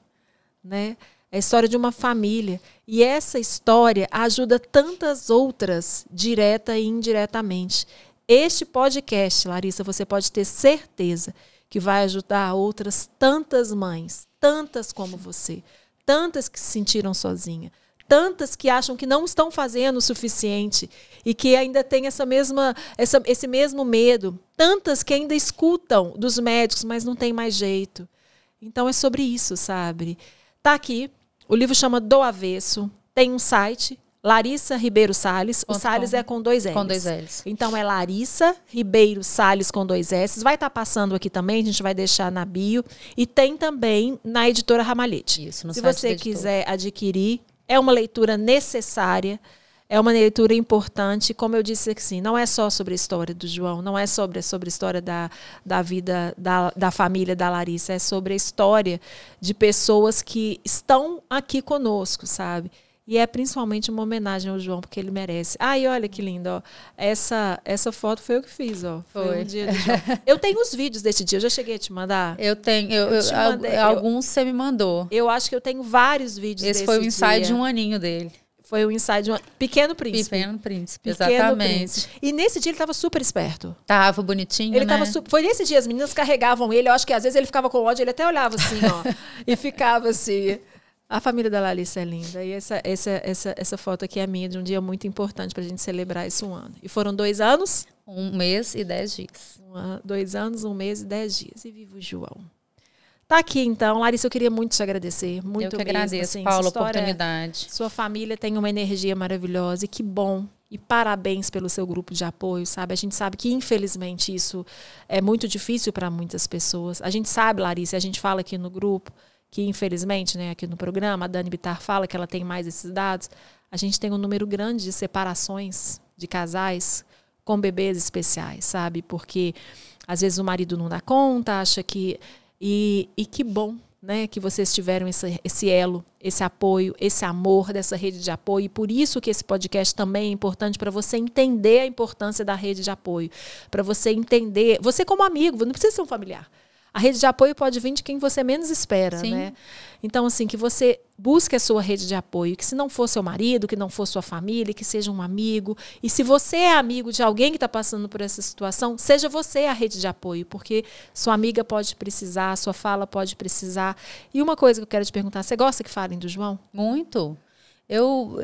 né? É a história de uma família. E essa história ajuda tantas outras, direta e indiretamente. Este podcast, Larissa, você pode ter certeza que vai ajudar outras tantas mães, tantas como você. Tantas que se sentiram sozinhas, tantas que acham que não estão fazendo o suficiente e que ainda têm esse mesmo medo, tantas que ainda escutam dos médicos, mas não tem mais jeito. Então é sobre isso, sabe? Tá aqui, o livro chama Do Avesso, tem um site, Larissa Ribeiro Salles, o Salles é com 2 L's. Com 2 L's. Então é Larissa Ribeiro Salles com 2 S's. Vai estar passando aqui também, a gente vai deixar na bio. E tem também na editora Ramalhete. Isso, no Se site você quiser adquirir, é uma leitura necessária, é uma leitura importante. Como eu disse assim, não é só sobre a história do João, não é sobre a história da vida da família da Larissa, é sobre a história de pessoas que estão aqui conosco, sabe? E é principalmente uma homenagem ao João, porque ele merece. E olha que lindo, ó. Essa foto foi eu que fiz, ó. Foi um dia do João. Eu tenho os vídeos desse dia, eu já cheguei a te mandar? Eu tenho, alguns você me mandou. Eu acho que eu tenho vários vídeos desse dia. Esse foi o ensaio de 1 aninho dele. Foi o ensaio de Pequeno Príncipe. Pequeno Príncipe, exatamente. Príncipe. E nesse dia ele estava super esperto. Tava bonitinho, ele né? Foi nesse dia, as meninas carregavam ele, eu acho que às vezes ele ficava com ódio, ele até olhava assim, ó. E ficava assim... A família da Larissa é linda. E essa foto aqui é minha, de um dia muito importante para a gente celebrar esse 1 ano. E foram 2 anos? 1 mês e 10 dias. 2 anos, 1 mês e 10 dias. E viva o João. Tá aqui, então. Larissa, eu queria muito te agradecer. Muito eu que mesmo, agradeço, assim, Paula, a oportunidade. Sua família tem uma energia maravilhosa e que bom. E parabéns pelo seu grupo de apoio, sabe? A gente sabe que, infelizmente, isso é muito difícil para muitas pessoas. A gente sabe, Larissa, a gente fala aqui no grupo, que infelizmente, né, aqui no programa, a Dani Bittar fala que ela tem mais esses dados, a gente tem um número grande de separações de casais com bebês especiais, sabe? Porque às vezes o marido não dá conta, acha que... E que bom, né, que vocês tiveram esse elo, esse apoio, esse amor dessa rede de apoio. E por isso que esse podcast também é importante para você entender a importância da rede de apoio. Para você entender, você como amigo, não precisa ser um familiar. A rede de apoio pode vir de quem você menos espera, Sim. né? Então, assim, que você busque a sua rede de apoio, que se não for seu marido, que não for sua família, que seja um amigo. E se você é amigo de alguém que está passando por essa situação, seja você a rede de apoio, porque sua amiga pode precisar, sua fala pode precisar. E uma coisa que eu quero te perguntar, você gosta que falem do João? Muito. Eu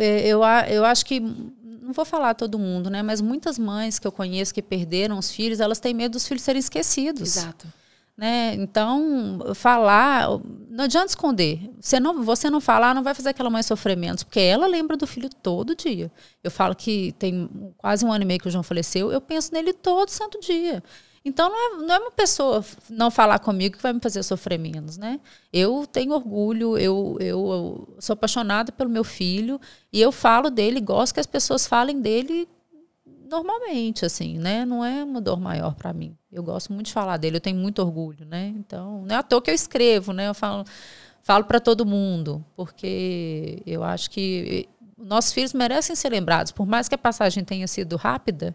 acho que... Não vou falar todo mundo, né? Mas muitas mães que eu conheço que perderam os filhos, elas têm medo dos filhos serem esquecidos. Exato. Né? Então, falar, não adianta esconder. Você não falar, não vai fazer aquela mãe sofrer menos, porque ela lembra do filho todo dia. Eu falo que tem quase 1 ano e meio que o João faleceu, eu penso nele todo santo dia. Então, não é uma pessoa não falar comigo que vai me fazer sofrer menos, né? Eu tenho orgulho, eu sou apaixonada pelo meu filho, e eu falo dele, gosto que as pessoas falem dele normalmente, assim, né? Não é uma dor maior para mim. Eu gosto muito de falar dele, eu tenho muito orgulho, né? Então, não é à toa que eu escrevo, né? Eu falo para todo mundo, porque eu acho que nossos filhos merecem ser lembrados. Por mais que a passagem tenha sido rápida,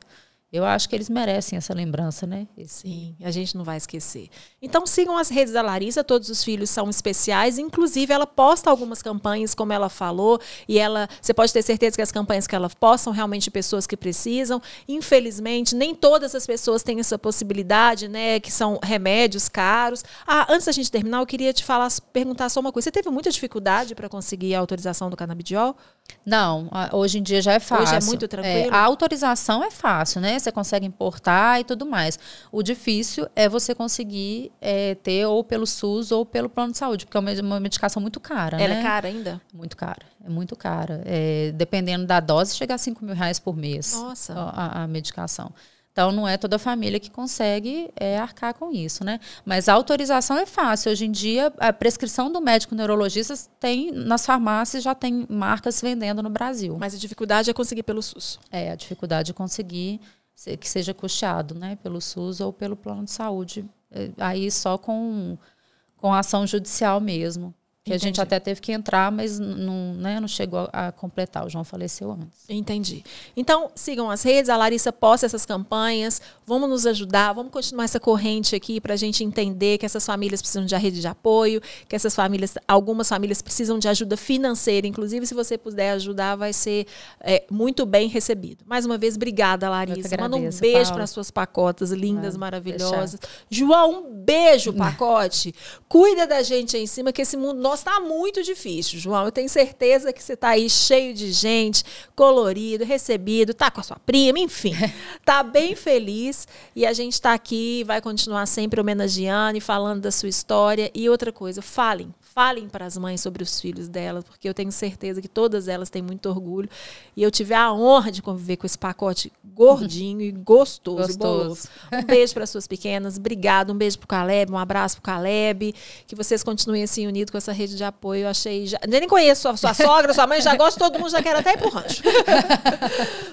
eu acho que eles merecem essa lembrança, né? Sim, a gente não vai esquecer. Então sigam as redes da Larissa, todos os filhos são especiais, inclusive ela posta algumas campanhas, como ela falou, e você pode ter certeza que as campanhas que ela posta são realmente pessoas que precisam. Infelizmente, nem todas as pessoas têm essa possibilidade, né? Que são remédios caros. Antes da gente terminar, eu queria te perguntar só uma coisa. Você teve muita dificuldade para conseguir a autorização do canabidiol? Não, hoje em dia já é fácil. Hoje é muito tranquilo? A autorização é fácil, né? Você consegue importar e tudo mais. O difícil é você conseguir ter ou pelo SUS ou pelo plano de saúde, porque é uma medicação muito cara, Ela né? é cara ainda? Muito cara, é muito cara. Dependendo da dose, chega a R$5 mil por mês. Nossa. A medicação. Então, não é toda a família que consegue arcar com isso, né? Mas a autorização é fácil. Hoje em dia, a prescrição do médico neurologista tem, nas farmácias, já tem marcas vendendo no Brasil. Mas a dificuldade é conseguir pelo SUS. A dificuldade é conseguir que seja custeado, né? Pelo SUS ou pelo plano de saúde. Aí só com ação judicial mesmo. Que a gente até teve que entrar, mas não chegou a completar. O João faleceu antes. Entendi. Então, sigam as redes, a Larissa posta essas campanhas, vamos nos ajudar, vamos continuar essa corrente aqui para a gente entender que essas famílias precisam de rede de apoio, que algumas famílias precisam de ajuda financeira. Inclusive, se você puder ajudar, vai ser muito bem recebido. Mais uma vez, obrigada, Larissa. Manda um beijo para suas pacotas lindas, maravilhosas. João, um beijo, pacote. Cuida da gente aí em cima, que esse mundo nosso está muito difícil, João. Eu tenho certeza que você está aí cheio de gente, colorido, recebido, tá com a sua prima, enfim. Tá bem feliz e a gente está aqui, vai continuar sempre homenageando e falando da sua história. E outra coisa, falem para as mães sobre os filhos delas, porque eu tenho certeza que todas elas têm muito orgulho. E eu tive a honra de conviver com esse pacote gordinho e gostoso. Um beijo para suas pequenas, obrigado, um beijo pro Caleb, um abraço pro Caleb, que vocês continuem assim unidos com essa rede de apoio. Eu achei, nem conheço sua sogra, sua mãe, já gosto, todo mundo já quer até ir pro rancho.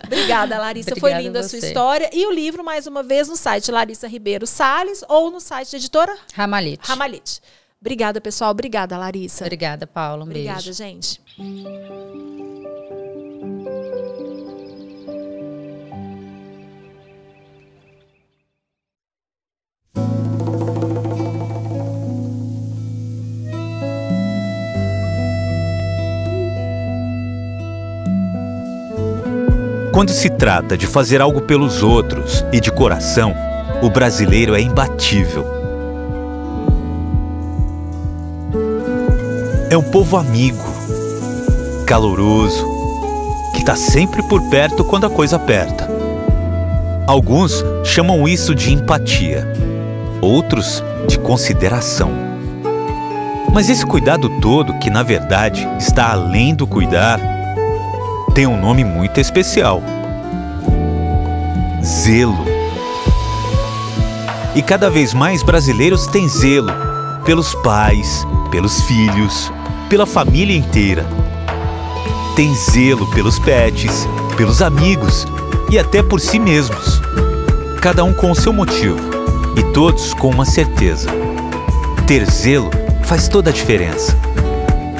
Obrigada, Larissa, Obrigada, foi linda a sua história. E o livro, mais uma vez, no site Larissa Ribeiro Salles ou no site da editora Ramalhete. Obrigada, pessoal. Obrigada, Larissa. Obrigada, Paula. Um Obrigada, beijo. gente. Quando se trata de fazer algo pelos outros e de coração, o brasileiro é imbatível. É um povo amigo, caloroso, que está sempre por perto quando a coisa aperta. Alguns chamam isso de empatia, outros de consideração. Mas esse cuidado todo, que na verdade está além do cuidar, tem um nome muito especial: zelo. E cada vez mais brasileiros têm zelo pelos pais, pelos filhos, pela família inteira. Tem zelo pelos pets, pelos amigos e até por si mesmos. Cada um com o seu motivo e todos com uma certeza: ter zelo faz toda a diferença.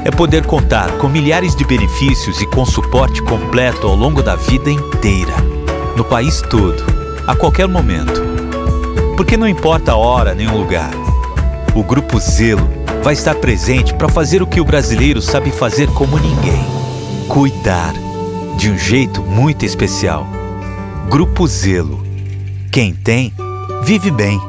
É poder contar com milhares de benefícios e com suporte completo ao longo da vida inteira, no país todo, a qualquer momento. Porque não importa a hora nem o lugar, o Grupo Zelo vai estar presente para fazer o que o brasileiro sabe fazer como ninguém: cuidar, de um jeito muito especial. Grupo Zelo. Quem tem, vive bem.